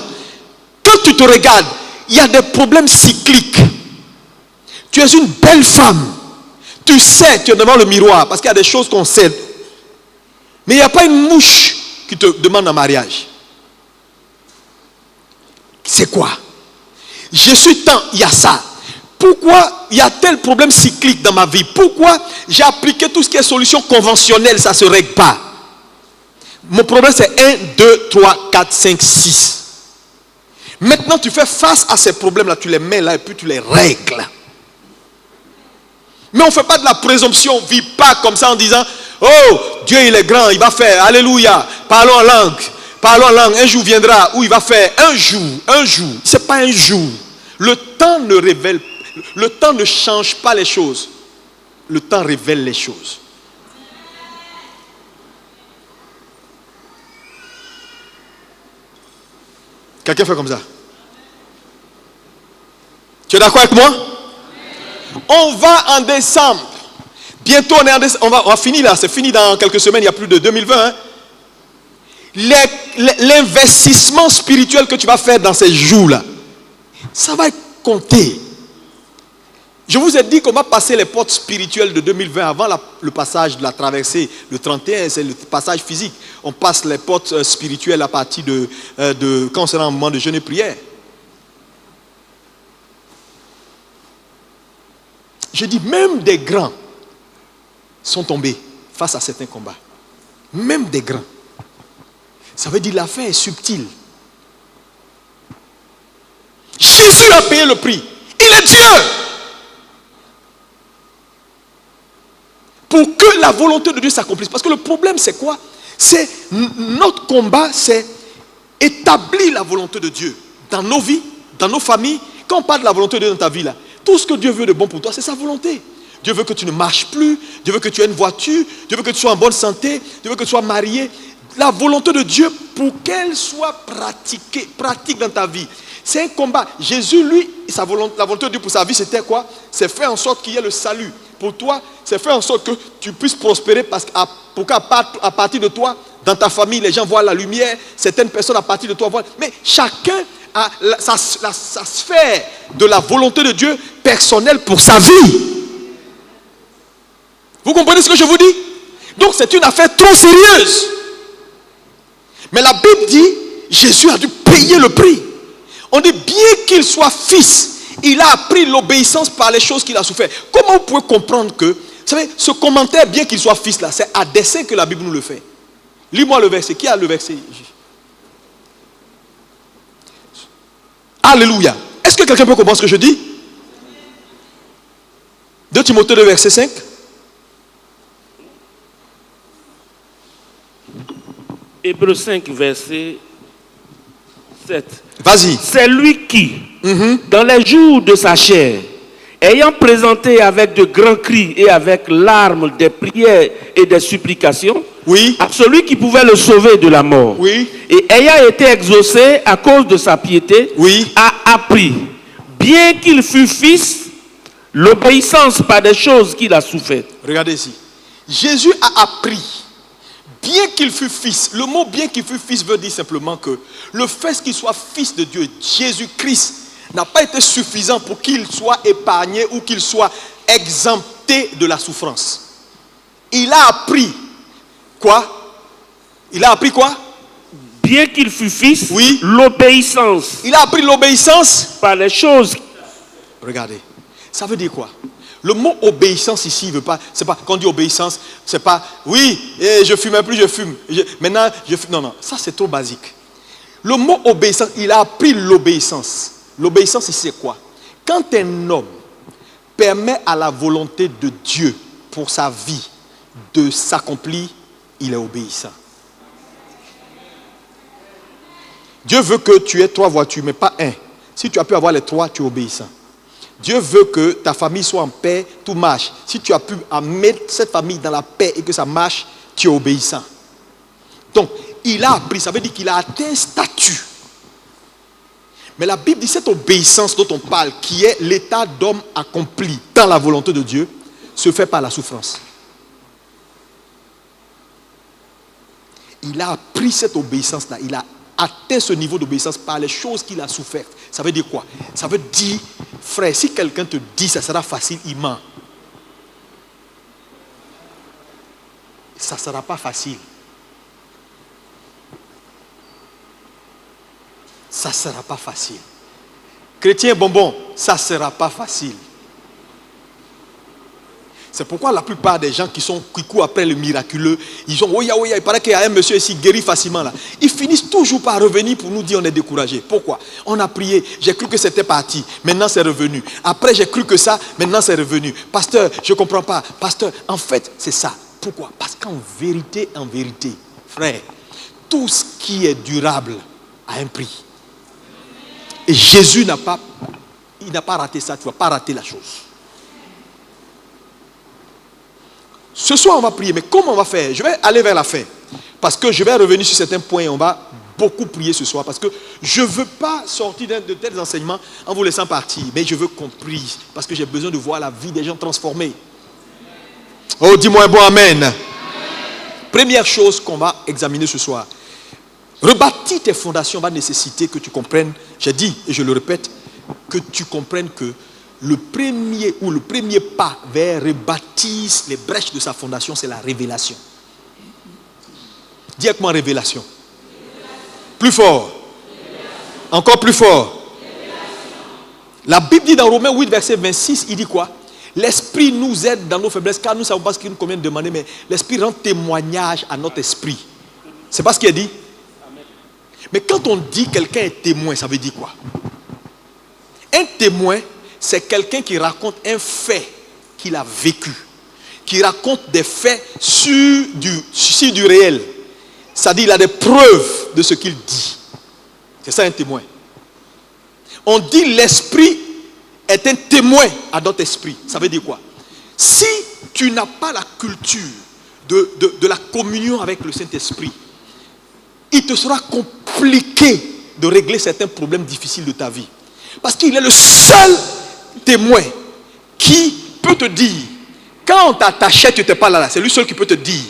[SPEAKER 1] Quand tu te regardes, il y a des problèmes cycliques. Tu es une belle femme. Tu sais, tu es devant le miroir, parce qu'il y a des choses qu'on sait. Mais il n'y a pas une mouche qui te demande un mariage. C'est quoi? Je suis tant, il y a ça. Pourquoi il y a tel problème cyclique dans ma vie? Pourquoi j'ai appliqué tout ce qui est solution conventionnelle, ça ne se règle pas? Mon problème c'est 1, 2, 3, 4, 5, 6. Maintenant tu fais face à ces problèmes-là, tu les mets là et puis tu les règles. Mais on ne fait pas de la présomption, on ne vit pas comme ça en disant oh, Dieu il est grand, il va faire, alléluia, parlons en langue. Parlons en langue, un jour viendra où il va faire un jour. C'est pas un jour. Le temps ne change pas les choses. Le temps révèle les choses. Quelqu'un fait comme ça? Tu es d'accord avec moi? On va en décembre. Bientôt on est en décembre. On va finir là. C'est fini dans quelques semaines. Il y a plus de 2020. Hein? L'investissement spirituel que tu vas faire dans ces jours-là, ça va compter. Je vous ai dit qu'on va passer les portes spirituelles de 2020 avant le passage de la traversée. Le 31, c'est le passage physique. On passe les portes spirituelles à partir de quand on sera en moment de jeûne et prière. Je dis, même des grands sont tombés face à certains combats. Même des grands. Ça veut dire l'affaire est subtile. Jésus a payé le prix. Il est Dieu. Pour que la volonté de Dieu s'accomplisse. Parce que le problème c'est quoi? C'est notre combat, c'est établir la volonté de Dieu dans nos vies, dans nos familles. Quand on parle de la volonté de Dieu dans ta vie là, tout ce que Dieu veut de bon pour toi, c'est sa volonté. Dieu veut que tu ne marches plus. Dieu veut que tu aies une voiture. Dieu veut que tu sois en bonne santé. Dieu veut que tu sois marié. La volonté de Dieu, pour qu'elle soit pratique dans ta vie. C'est un combat. Jésus, lui, la volonté de Dieu pour sa vie, c'était quoi? C'est faire en sorte qu'il y ait le salut. Pour toi, c'est faire en sorte que tu puisses prospérer parce qu'à partir de toi, dans ta famille, les gens voient la lumière. Certaines personnes à partir de toi voient. Mais chacun a sa sphère de la volonté de Dieu personnelle pour sa vie. Vous comprenez ce que je vous dis? Donc c'est une affaire trop sérieuse. Mais la Bible dit, Jésus a dû payer le prix. On dit, bien qu'il soit fils, il a appris l'obéissance par les choses qu'il a souffert. Comment vous pouvez comprendre que, vous savez, ce commentaire, bien qu'il soit fils là, c'est à dessein que la Bible nous le fait. Lis-moi le verset. Qui a le verset? Alléluia. Est-ce que quelqu'un peut comprendre ce que je dis? 2 Timothée 2, verset 5.
[SPEAKER 2] Hébreux 5, verset 7.
[SPEAKER 1] Vas-y.
[SPEAKER 2] C'est lui qui, dans les jours de sa chair, ayant présenté avec de grands cris et avec larmes des prières et des supplications,
[SPEAKER 1] oui,
[SPEAKER 2] à celui qui pouvait le sauver de la mort,
[SPEAKER 1] oui,
[SPEAKER 2] et ayant été exaucé à cause de sa piété,
[SPEAKER 1] oui,
[SPEAKER 2] a appris, bien qu'il fût fils, l'obéissance par des choses qu'il a souffert.
[SPEAKER 1] Regardez ici. Jésus a appris, bien qu'il fût fils. Le mot bien qu'il fût fils veut dire simplement que le fait qu'il soit fils de Dieu, Jésus-Christ, n'a pas été suffisant pour qu'il soit épargné ou qu'il soit exempté de la souffrance. Il a appris quoi? Il a appris quoi?
[SPEAKER 2] Bien qu'il fût fils,
[SPEAKER 1] oui,
[SPEAKER 2] l'obéissance.
[SPEAKER 1] Il a appris l'obéissance
[SPEAKER 2] par les choses.
[SPEAKER 1] Regardez, ça veut dire quoi? Le mot obéissance ici, il veut pas, c'est pas, quand on dit obéissance, c'est pas, oui, je fumais plus, je fume. Maintenant, je fume. Non, ça c'est trop basique. Le mot obéissance, il a appris l'obéissance. L'obéissance, c'est quoi? Quand un homme permet à la volonté de Dieu pour sa vie de s'accomplir, il est obéissant. Dieu veut que tu aies 3 voitures, mais pas 1. Si tu as pu avoir les 3, tu es obéissant. Dieu veut que ta famille soit en paix, tout marche. Si tu as pu mettre cette famille dans la paix et que ça marche, tu es obéissant. Donc, il a appris, ça veut dire qu'il a atteint un statut. Mais la Bible dit cette obéissance dont on parle, qui est l'état d'homme accompli dans la volonté de Dieu, se fait par la souffrance. il a appris cette obéissance-là. Il a atteint ce niveau d'obéissance par les choses qu'il a souffertes. Ça veut dire quoi? Ça veut dire, frère, si quelqu'un te dit ça sera facile, il ment. Ça ne sera pas facile. Ça ne sera pas facile. Chrétien bonbon, ça ne sera pas facile. C'est pourquoi la plupart des gens qui courent après le miraculeux, ils ont, il paraît qu'il y a un monsieur ici guéri facilement là. Ils finissent toujours par revenir pour nous dire on est découragé. Pourquoi? On a prié, j'ai cru que c'était parti, maintenant c'est revenu. Après j'ai cru que ça, maintenant c'est revenu. Pasteur, je ne comprends pas. Pasteur, en fait c'est ça. Pourquoi? Parce qu'en vérité, frère, tout ce qui est durable a un prix. Et Jésus n'a pas raté ça, tu ne vas pas rater la chose. Ce soir, on va prier, mais comment on va faire? Je vais aller vers la fin, parce que je vais revenir sur certains points. On va beaucoup prier ce soir, parce que je ne veux pas sortir de tels enseignements en vous laissant partir, mais je veux qu'on prie, parce que j'ai besoin de voir la vie des gens transformée. Oh, dis-moi un bon amen. Amen. Première chose qu'on va examiner ce soir. Rebâtir tes fondations va nécessiter que tu comprennes, j'ai dit et je le répète, que tu comprennes que le premier pas vers rebâtir les brèches de sa fondation, c'est la révélation. Dis avec moi révélation. Plus fort. Encore plus fort. La Bible dit dans Romains 8, verset 26, il dit quoi? L'Esprit nous aide dans nos faiblesses, car nous ne savons pas ce qu'il nous convient de demander, mais l'Esprit rend témoignage à notre esprit. C'est pas ce qu'il a dit? Mais quand on dit quelqu'un est témoin, ça veut dire quoi? Un témoin, c'est quelqu'un qui raconte un fait qu'il a vécu, qui raconte des faits sur du réel. C'est-à-dire qu'il a des preuves de ce qu'il dit. C'est ça un témoin. On dit l'esprit est un témoin à notre esprit. Ça veut dire quoi? Si tu n'as pas la culture de la communion avec le Saint-Esprit, il te sera compliqué de régler certains problèmes difficiles de ta vie. Parce qu'il est le seul témoin qui peut te dire, quand on t'attachait, tu n'étais pas là, c'est lui seul qui peut te dire.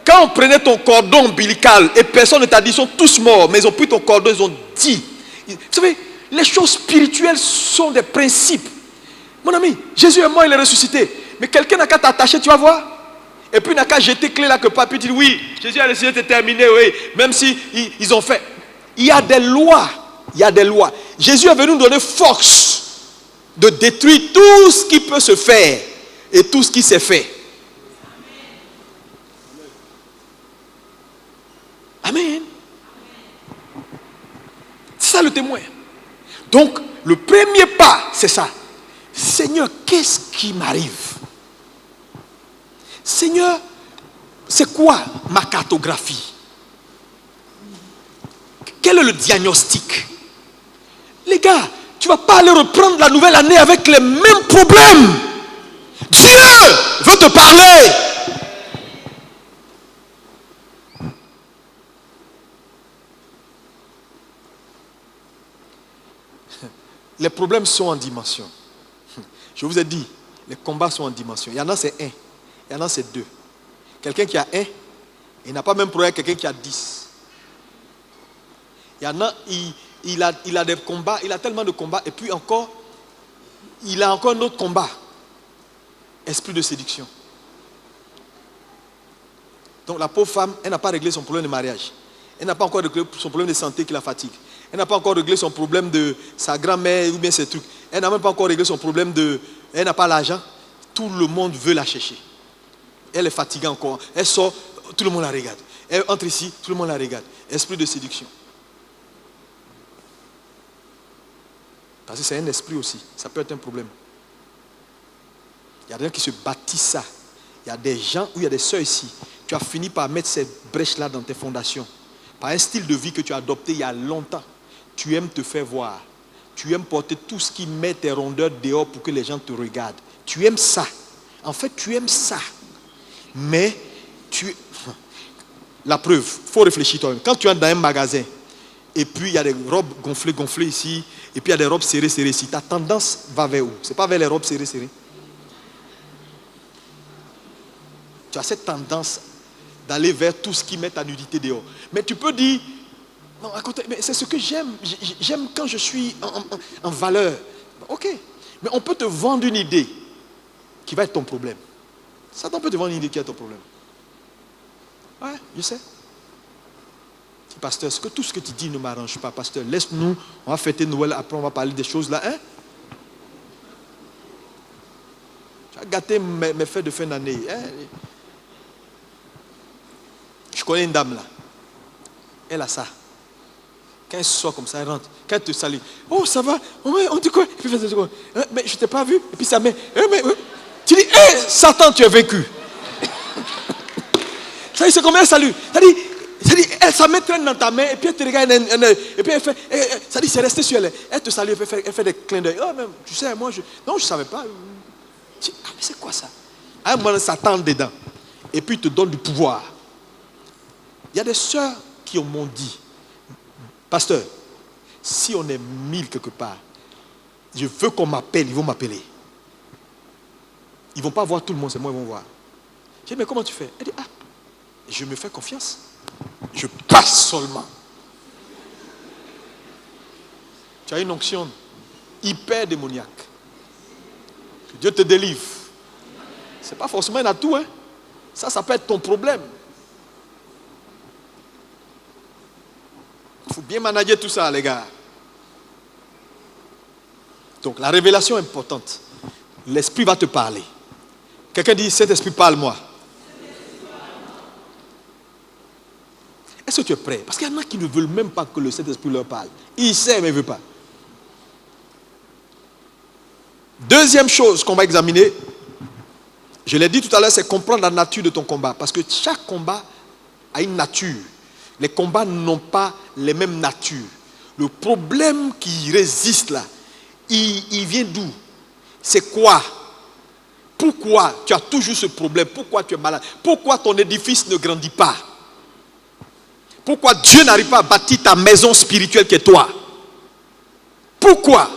[SPEAKER 1] Quand on prenait ton cordon ombilical et personne ne t'a dit, ils sont tous morts, mais ils ont pris ton cordon, ils ont dit. Vous savez, les choses spirituelles sont des principes. Mon ami, Jésus est mort, il est ressuscité. Mais quelqu'un n'a qu'à t'attacher, tu vas voir. Et puis il n'a qu'à jeter clé là que pas, puis tu dis oui, Jésus a décidé de terminer, oui, même si ils ont fait. Il y a des lois. Il y a des lois. Jésus est venu nous donner force de détruire tout ce qui peut se faire et tout ce qui s'est fait. Amen. C'est ça le témoin. Donc, le premier pas, c'est ça. Seigneur, qu'est-ce qui m'arrive? Seigneur, c'est quoi ma cartographie? Quel est le diagnostic? Les gars, tu ne vas pas aller reprendre la nouvelle année avec les mêmes problèmes. Dieu veut te parler. Les problèmes sont en dimension. Je vous ai dit, les combats sont en dimension. Il y en a c'est 1, il y en a c'est 2. Quelqu'un qui a 1, il n'a pas même problème avec quelqu'un qui a 10. Il y en a, il a des combats, il a tellement de combats, et puis encore, il a encore un autre combat. Esprit de séduction. Donc la pauvre femme, elle n'a pas réglé son problème de mariage. Elle n'a pas encore réglé son problème de santé qui la fatigue. Elle n'a pas encore réglé son problème de sa grand-mère ou bien ces trucs. Elle n'a même pas encore réglé son problème de... Elle n'a pas l'argent. Tout le monde veut la chercher. Elle est fatiguée encore. Elle sort, tout le monde la regarde. Elle entre ici, tout le monde la regarde. Esprit de séduction. Parce que c'est un esprit aussi. Ça peut être un problème. Il y a des gens qui se bâtissent ça. Il y a des gens, ou il y a des sœurs ici. Tu as fini par mettre ces brèches-là dans tes fondations. Par un style de vie que tu as adopté il y a longtemps. Tu aimes te faire voir. Tu aimes porter tout ce qui met tes rondeurs dehors pour que les gens te regardent. Tu aimes ça. En fait, tu aimes ça. Mais la preuve, il faut réfléchir toi-même. Quand tu entres dans un magasin, et puis il y a des robes gonflées ici, et puis il y a des robes serrées ici, ta tendance va vers où? Ce n'est pas vers les robes serrées. Tu as cette tendance d'aller vers tout ce qui met ta nudité dehors. Mais tu peux dire, non, à côté, mais c'est ce que j'aime. J'aime quand je suis en valeur. Ok. Mais on peut te vendre une idée qui va être ton problème. Satan peut te vendre une idée qui est ton problème. Ouais, je sais. Pasteur, tout ce que tu dis ne m'arrange pas. Pasteur, laisse-nous, on va fêter Noël, après on va parler des choses là. Hein? Tu as gâté mes fêtes de fin d'année. Hein? Je connais une dame là. Elle a ça. Quand elle sort comme ça, elle rentre. Quand elle te salue. Oh, ça va? On dit quoi? Et puis, mais je ne t'ai pas vu. Et puis ça met. Tu dis, hé, Satan, tu es vaincu. Ça dit, c'est comme elle salue. Ça dit, sa main traîne dans ta main et puis elle te regarde et puis elle fait, ça dit c'est resté sur elle. Elle te salue, elle fait des clins d'œil. Oh, même, tu sais, moi, non, je ne savais pas. Mais c'est quoi ça? À un moment, Satan dedans. Et puis il te donne du pouvoir. Il y a des sœurs qui m'ont dit, pasteur, si on est 1000 quelque part, je veux qu'on m'appelle, ils vont m'appeler. Ils ne vont pas voir tout le monde, c'est moi, ils vont voir. J'ai dit, mais comment tu fais? Elle dit, je me fais confiance. Je passe seulement. Tu as une onction hyper démoniaque. Que Dieu te délivre. Ce n'est pas forcément un atout. Hein? Ça peut être ton problème. Il faut bien manager tout ça, les gars. Donc, la révélation est importante. L'Esprit va te parler. Quelqu'un dit, cet esprit, parle-moi. Est-ce que tu es prêt? Parce qu'il y en a qui ne veulent même pas que le Saint-Esprit leur parle. Il sait, mais il ne veut pas. Deuxième chose qu'on va examiner, je l'ai dit tout à l'heure, c'est comprendre la nature de ton combat. Parce que chaque combat a une nature. Les combats n'ont pas les mêmes natures. Le problème qui résiste là, il vient d'où? C'est quoi? Pourquoi tu as toujours ce problème? Pourquoi tu es malade? Pourquoi ton édifice ne grandit pas? Pourquoi Dieu n'arrive pas à bâtir ta maison spirituelle qui est toi? Pourquoi?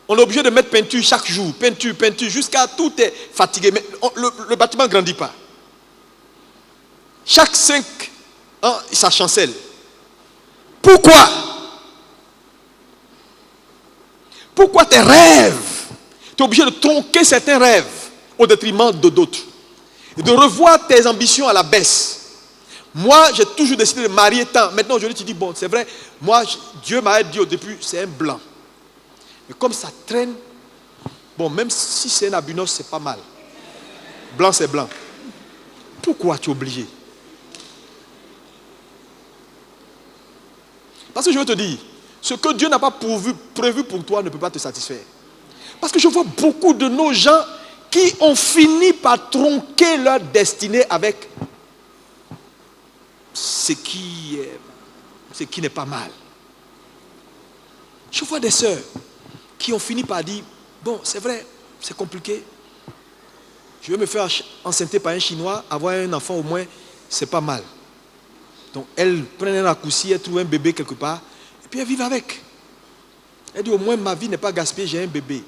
[SPEAKER 1] On est obligé de mettre peinture chaque jour, peinture, jusqu'à tout est fatigué. Mais le bâtiment ne grandit pas. Chaque 5 ans, ça chancelle. Pourquoi? Pourquoi tes rêves? Tu es obligé de tronquer certains rêves au détriment de d'autres. Et de revoir tes ambitions à la baisse. Moi, j'ai toujours décidé de marier tant. Maintenant, aujourd'hui, tu dis, bon, c'est vrai, moi, Dieu m'a dit au début, c'est un blanc. Mais comme ça traîne, bon, même si c'est un albinos, c'est pas mal. Blanc, c'est blanc. Pourquoi tu es obligé? Parce que je veux te dire, ce que Dieu n'a pas prévu pour toi ne peut pas te satisfaire. Parce que je vois beaucoup de nos gens qui ont fini par tronquer leur destinée avec ce qui n'est pas mal. Je vois des sœurs qui ont fini par dire, bon, c'est vrai, c'est compliqué. Je vais me faire enceinter par un Chinois, avoir un enfant au moins, c'est pas mal. Donc, elles prennent un raccourci, elles trouvent un bébé quelque part, et puis elles vivent avec. Elle dit, au moins ma vie n'est pas gaspillée, j'ai un bébé.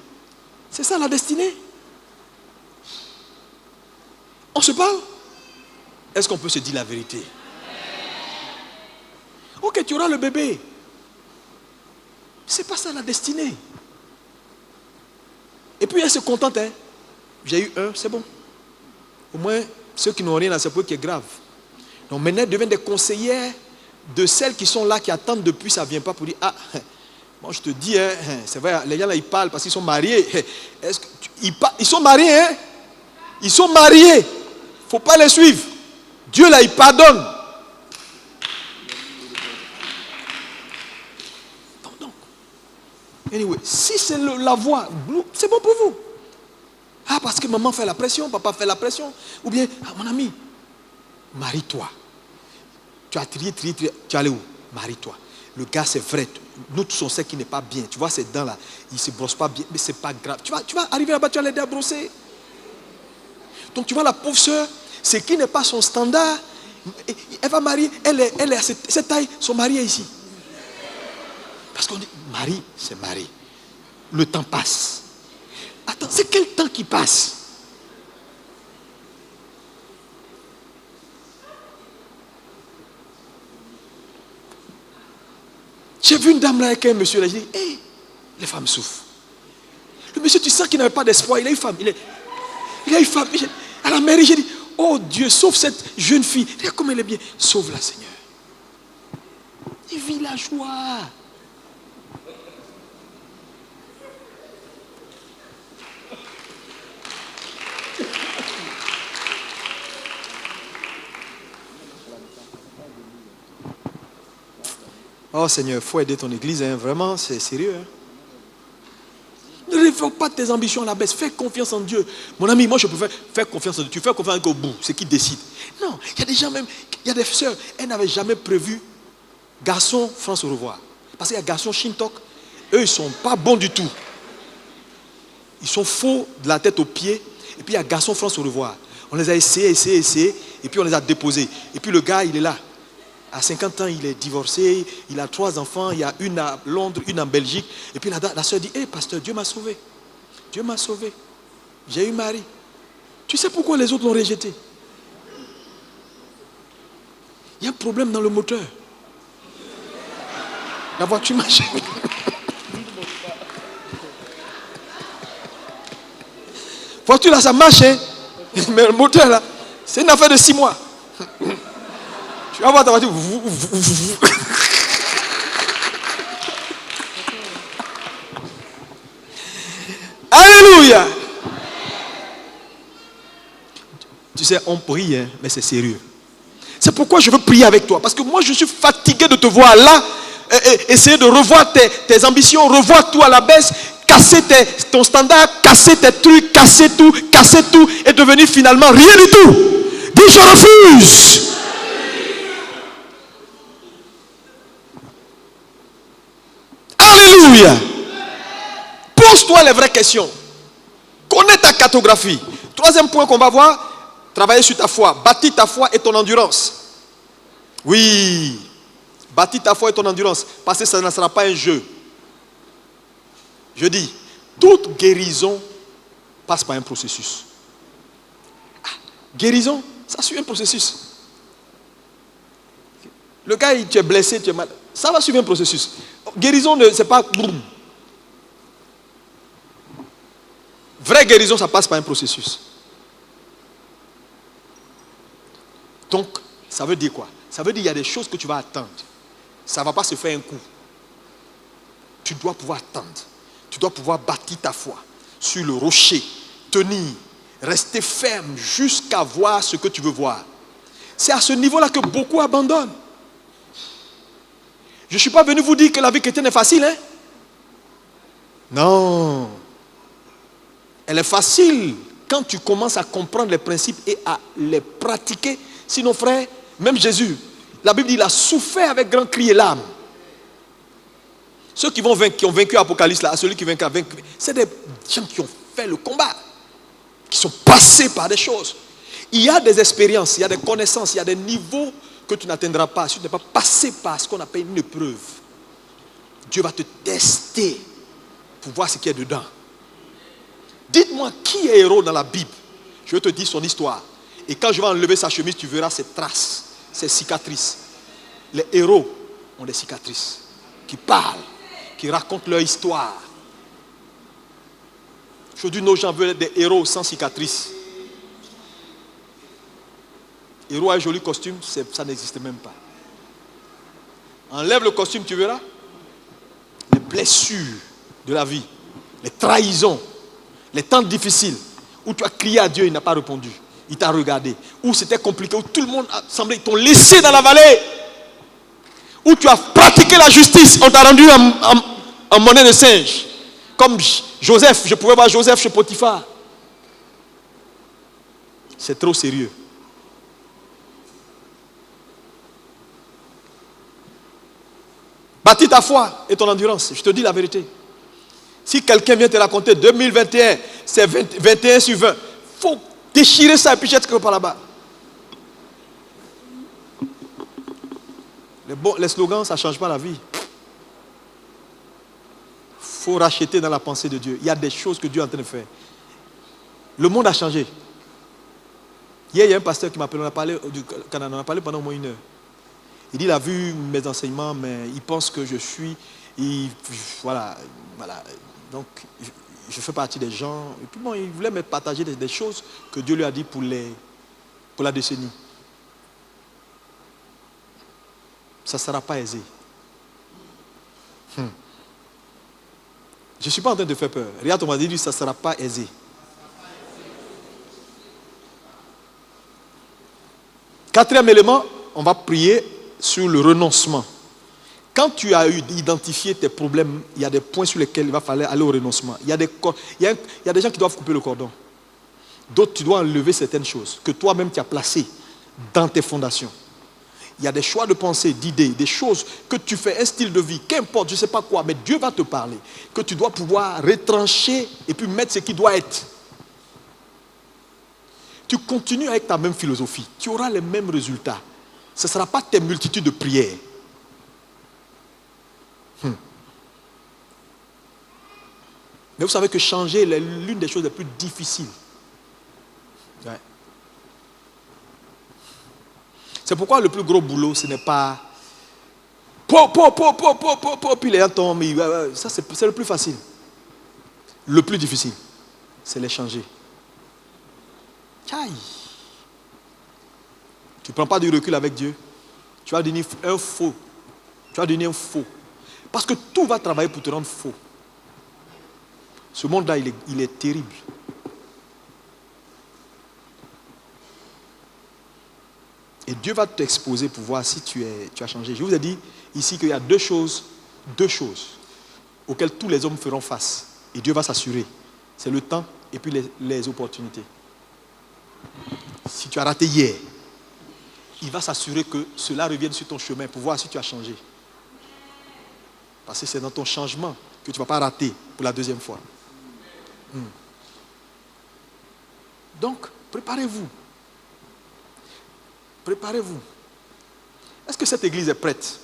[SPEAKER 1] C'est ça la destinée. On se parle? Est-ce qu'on peut se dire la vérité? Ok, tu auras le bébé. C'est pas ça la destinée. Et puis elle se contente. Hein. J'ai eu un, c'est bon. Au moins, ceux qui n'ont rien à ce point qui est grave. Donc maintenant, elles deviennent des conseillères de celles qui sont là, qui attendent depuis, ça ne vient pas pour dire, ah, moi je te dis, hein, c'est vrai, les gens là, ils parlent parce qu'ils sont mariés. Est-ce que ils sont mariés, hein? Ils sont mariés. Il ne faut pas les suivre. Dieu là, il pardonne. Donc. Anyway, si c'est la voie, c'est bon pour vous. Ah, parce que maman fait la pression, papa fait la pression. Ou bien, ah, mon ami, marie-toi. Tu as trié, tu es allé où? Marie-toi. Le gars, c'est vrai. Nous tous, on sait qu'il n'est pas bien. Tu vois, ces dents-là, il ne se brosse pas bien, mais ce n'est pas grave. Tu vas arriver là-bas, tu vas l'aider à brosser. Donc, tu vois, la pauvre soeur, ce qui n'est pas son standard, elle va marier, elle est à cette taille, son mari est ici. Parce qu'on dit, mari, c'est mari. Le temps passe. Attends, c'est quel temps qui passe? J'ai vu une dame là avec un monsieur là, j'ai dit, hé, les femmes souffrent. Le monsieur, tu sens qu'il n'avait pas d'espoir, il a une femme. Il a une femme. À la mairie, j'ai dit, oh Dieu, sauve cette jeune fille. Regarde comme elle est bien. Sauve-la, Seigneur. Il vit la joie. Oh Seigneur, il faut aider ton église, hein. Vraiment, c'est sérieux. Hein. Ne révèle pas tes ambitions à la baisse. Fais confiance en Dieu. Mon ami, moi je peux faire confiance en Dieu. Tu fais confiance au bout, c'est qui décide. Non, il y a des gens même, il y a des sœurs, elles n'avaient jamais prévu garçon France au revoir. Parce qu'il y a garçon Shintok, eux ils ne sont pas bons du tout. Ils sont faux de la tête aux pieds. Et puis il y a garçon France au revoir. On les a essayés, et puis on les a déposés. Et puis le gars, il est là. À 50 ans, il est divorcé, il a 3 enfants, il y a une à Londres, une en Belgique. Et puis la soeur dit, hé pasteur, Dieu m'a sauvé. Dieu m'a sauvé. J'ai eu mari. Tu sais pourquoi les autres l'ont rejeté? Il y a un problème dans le moteur. La voiture marche. Voiture là, ça marche, hein? Mais le moteur là, c'est une affaire de 6 mois. Tu vas voir ta voiture. Alléluia. Tu sais, on prie, hein, mais c'est sérieux. C'est pourquoi je veux prier avec toi. Parce que moi, je suis fatigué de te voir là. Essayer de revoir tes ambitions, revoir tout à la baisse, casser ton standard, casser tes trucs, casser tout, et devenir finalement rien du tout. Dis, je refuse. Alléluia. Pose-toi les vraies questions. Connais ta cartographie. 3e point qu'on va voir, travailler sur ta foi. Bâtir ta foi et ton endurance. Oui. Bâtir ta foi et ton endurance. Parce que ça ne sera pas un jeu. Je dis, toute guérison passe par un processus. Guérison, ça suit un processus. Le gars, tu es blessé, tu es malade. Ça va suivre un processus. Guérison, c'est pas... Vraie guérison, ça passe par un processus. Donc, ça veut dire quoi? Ça veut dire qu'il y a des choses que tu vas attendre. Ça ne va pas se faire un coup. Tu dois pouvoir attendre. Tu dois pouvoir bâtir ta foi sur le rocher, tenir, rester ferme jusqu'à voir ce que tu veux voir. C'est à ce niveau-là que beaucoup abandonnent. Je ne suis pas venu vous dire que la vie chrétienne est facile, hein? Non. Elle est facile quand tu commences à comprendre les principes et à les pratiquer. Sinon, frère, même Jésus, la Bible dit qu'il a souffert avec grand cri et larmes. Ceux qui ont vaincu Apocalypse, là, celui qui vaincu, c'est des gens qui ont fait le combat, qui sont passés par des choses. Il y a des expériences, il y a des connaissances, il y a des niveaux que tu n'atteindras pas si tu n'es pas passé par ce qu'on appelle une épreuve. Dieu va te tester pour voir ce qu'il y a dedans. Dites-moi qui est héros dans la Bible. Je vais te dire son histoire. Et quand je vais enlever sa chemise, tu verras ses traces, ses cicatrices. Les héros ont des cicatrices qui parlent, qui racontent leur histoire. Aujourd'hui, nos gens veulent des héros sans cicatrices. Héros a un joli costume, ça n'existe même pas. Enlève le costume, tu verras. Les blessures de la vie, les trahisons, les temps difficiles, où tu as crié à Dieu, il n'a pas répondu. Il t'a regardé. Où c'était compliqué, où tout le monde a semblé, ils t'ont laissé dans la vallée. Où tu as pratiqué la justice, on t'a rendu en monnaie de singe. Comme Joseph, je pouvais voir Joseph chez Potiphar. C'est trop sérieux. Bâtis ta foi et ton endurance. Je te dis la vérité. Si quelqu'un vient te raconter 2021, c'est 21 sur 20, il faut déchirer ça et puis jeter par là-bas. Les slogans, ça ne change pas la vie. Il faut racheter dans la pensée de Dieu. Il y a des choses que Dieu est en train de faire. Le monde a changé. Hier, il y a un pasteur qui m'appelle, on a parlé du Canada, on a parlé pendant au moins 1 heure. Il dit, il a vu mes enseignements, mais il pense que je suis... voilà. Donc, je fais partie des gens. Et puis bon, il voulait me partager des choses que Dieu lui a dit pour la décennie. Ça ne sera pas aisé. Je ne suis pas en train de faire peur. Regarde, on m'a dit, ça ne sera pas aisé. Quatrième élément, on va prier sur le renoncement. Quand tu as identifié tes problèmes, il y a des points sur lesquels il va falloir aller au renoncement. Il y a des gens qui doivent couper le cordon. D'autres, tu dois enlever certaines choses que toi-même tu as placées dans tes fondations. Il y a des choix de pensée, d'idées, des choses que tu fais, un style de vie, qu'importe, je ne sais pas quoi, mais Dieu va te parler, que tu dois pouvoir retrancher et puis mettre ce qui doit être. Tu continues avec ta même philosophie, tu auras les mêmes résultats. Ce ne sera pas tes multitudes de prières. Mais vous savez que changer est l'une des choses les plus difficiles. Ouais. C'est pourquoi le plus gros boulot, ce n'est pas... Puis les gens tombent. Ça, c'est le plus facile. Le plus difficile, c'est les changer. Aïe. Tu ne prends pas du recul avec Dieu. Tu vas devenir un faux. Tu vas devenir un faux. Parce que tout va travailler pour te rendre faux. Ce monde-là, il est terrible. Et Dieu va t'exposer pour voir si tu as changé. Je vous ai dit ici qu'il y a deux choses auxquelles tous les hommes feront face. Et Dieu va s'assurer. C'est le temps et puis les opportunités. Si tu as raté hier, il va s'assurer que cela revienne sur ton chemin pour voir si tu as changé. Parce que c'est dans ton changement que tu ne vas pas rater pour la deuxième fois. Donc, préparez-vous. Préparez-vous. Est-ce que cette église est prête?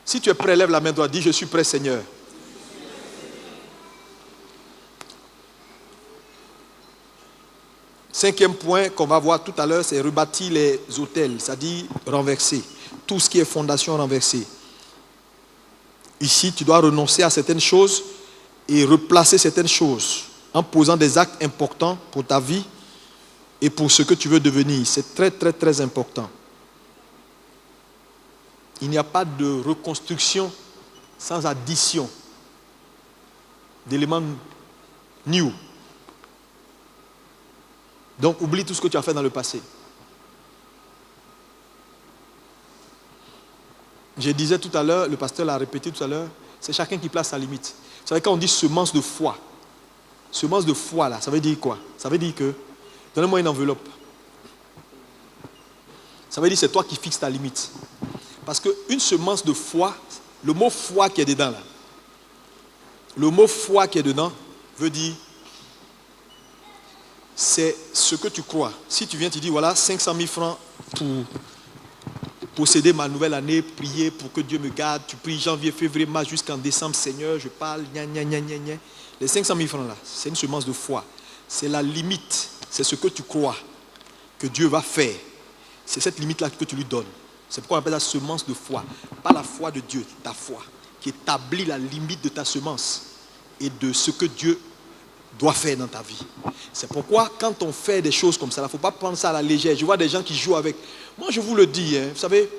[SPEAKER 1] Si tu es prêt, lève la main droite, dis je suis prêt, Seigneur. Cinquième point qu'on va voir tout à l'heure, c'est rebâtir les autels, c'est-à-dire renverser. Tout ce qui est fondation renversée. Ici, tu dois renoncer à certaines choses et replacer certaines choses en posant des actes importants pour ta vie et pour ce que tu veux devenir. C'est très, très, très important. Il n'y a pas de reconstruction sans addition d'éléments new. Donc, oublie tout ce que tu as fait dans le passé. Je disais tout à l'heure, le pasteur l'a répété tout à l'heure, c'est chacun qui place sa limite. Vous savez, quand on dit semence de foi là, ça veut dire quoi? Ça veut dire que, donnez-moi une enveloppe. Ça veut dire que c'est toi qui fixes ta limite. Parce qu'une semence de foi, le mot foi qui est dedans là, le mot foi qui est dedans veut dire, c'est ce que tu crois. Si tu viens, tu dis, voilà, 500 000 francs pour posséder ma nouvelle année, prier pour que Dieu me garde. Tu pries janvier, février, mars jusqu'en décembre, Seigneur, je parle, gna. Les 500 000 francs là, c'est une semence de foi. C'est la limite, c'est ce que tu crois que Dieu va faire. C'est cette limite-là que tu lui donnes. C'est pourquoi on appelle ça semence de foi. Pas la foi de Dieu, ta foi, qui établit la limite de ta semence et de ce que Dieu doit faire dans ta vie. C'est pourquoi quand on fait des choses comme ça, il ne faut pas prendre ça à la légère. Je vois des gens qui jouent avec. Moi, je vous le dis, vous savez,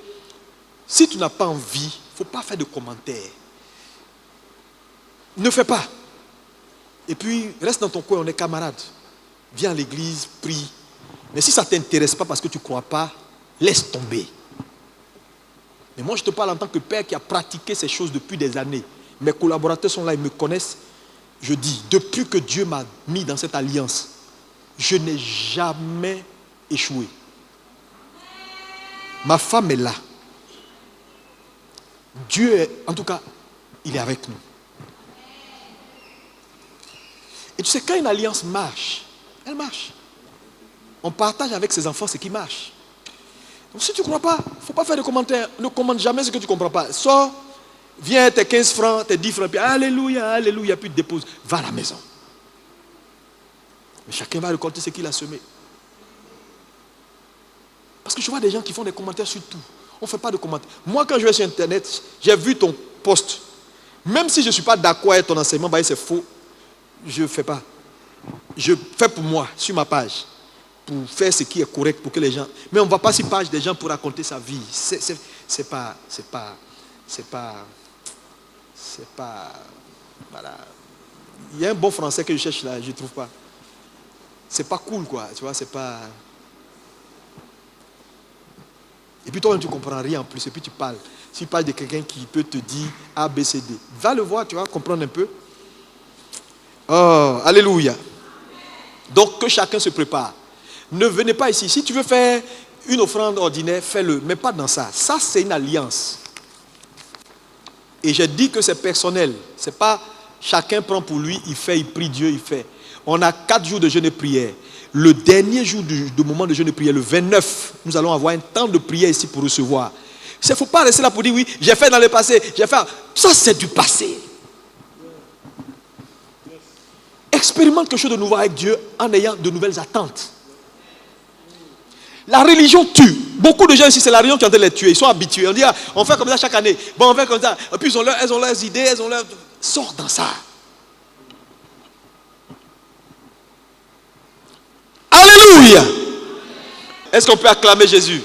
[SPEAKER 1] si tu n'as pas envie, il ne faut pas faire de commentaires. Ne fais pas. Et puis, reste dans ton coin, on est camarades. Viens à l'église, prie. Mais si ça ne t'intéresse pas parce que tu ne crois pas, laisse tomber. Mais moi, je te parle en tant que père qui a pratiqué ces choses depuis des années. Mes collaborateurs sont là, ils me connaissent. Je dis, depuis que Dieu m'a mis dans cette alliance, je n'ai jamais échoué. Ma femme est là. Dieu est, en tout cas, il est avec nous. Et tu sais, quand une alliance marche, elle marche. On partage avec ses enfants ce qui marche. Donc si tu ne crois pas, il ne faut pas faire de commentaires. Ne commande jamais ce que tu ne comprends pas. Sors, viens, tes 15 francs, tes 10 francs, puis alléluia, alléluia, puis dépose. Va à la maison. Mais chacun va récolter ce qu'il a semé. Parce que je vois des gens qui font des commentaires sur tout. On ne fait pas de commentaires. Moi, quand je vais sur Internet, j'ai vu ton post. Même si je ne suis pas d'accord avec ton enseignement, c'est faux. Je ne fais pas. Je fais pour moi, sur ma page. Pour faire ce qui est correct pour que les gens... Mais on ne va pas sur page des gens pour raconter sa vie. C'est pas... Voilà. Il y a un bon français que je cherche là, je ne trouve pas. C'est pas cool, quoi. Tu vois, c'est pas... Et puis toi, tu ne comprends rien en plus. Et puis tu parles. Tu parles de quelqu'un qui peut te dire A, B, C, D. Va le voir, tu vas comprendre un peu. Oh, alléluia. Donc que chacun se prépare. Ne venez pas ici. Si tu veux faire une offrande ordinaire, fais-le. Mais pas dans ça. Ça, c'est une alliance. Et j'ai dit que c'est personnel. C'est pas chacun prend pour lui, il fait, il prie Dieu, il fait. On a 4 jours de jeûne et prière. Le dernier jour du moment de jeûne et prière, le 29, nous allons avoir un temps de prière ici pour recevoir. Il ne faut pas rester là pour dire oui, j'ai fait dans le passé, j'ai fait. Ça, c'est du passé. Expérimente quelque chose de nouveau avec Dieu en ayant de nouvelles attentes. La religion tue. Beaucoup de gens ici, c'est la religion qui est en train de les tuer. Ils sont habitués. On dit, ah, on fait comme ça chaque année. Bon, on fait comme ça. Et puis, elles ont leurs idées, elles ont leurs... Sors dans ça. Alléluia. Est-ce qu'on peut acclamer Jésus?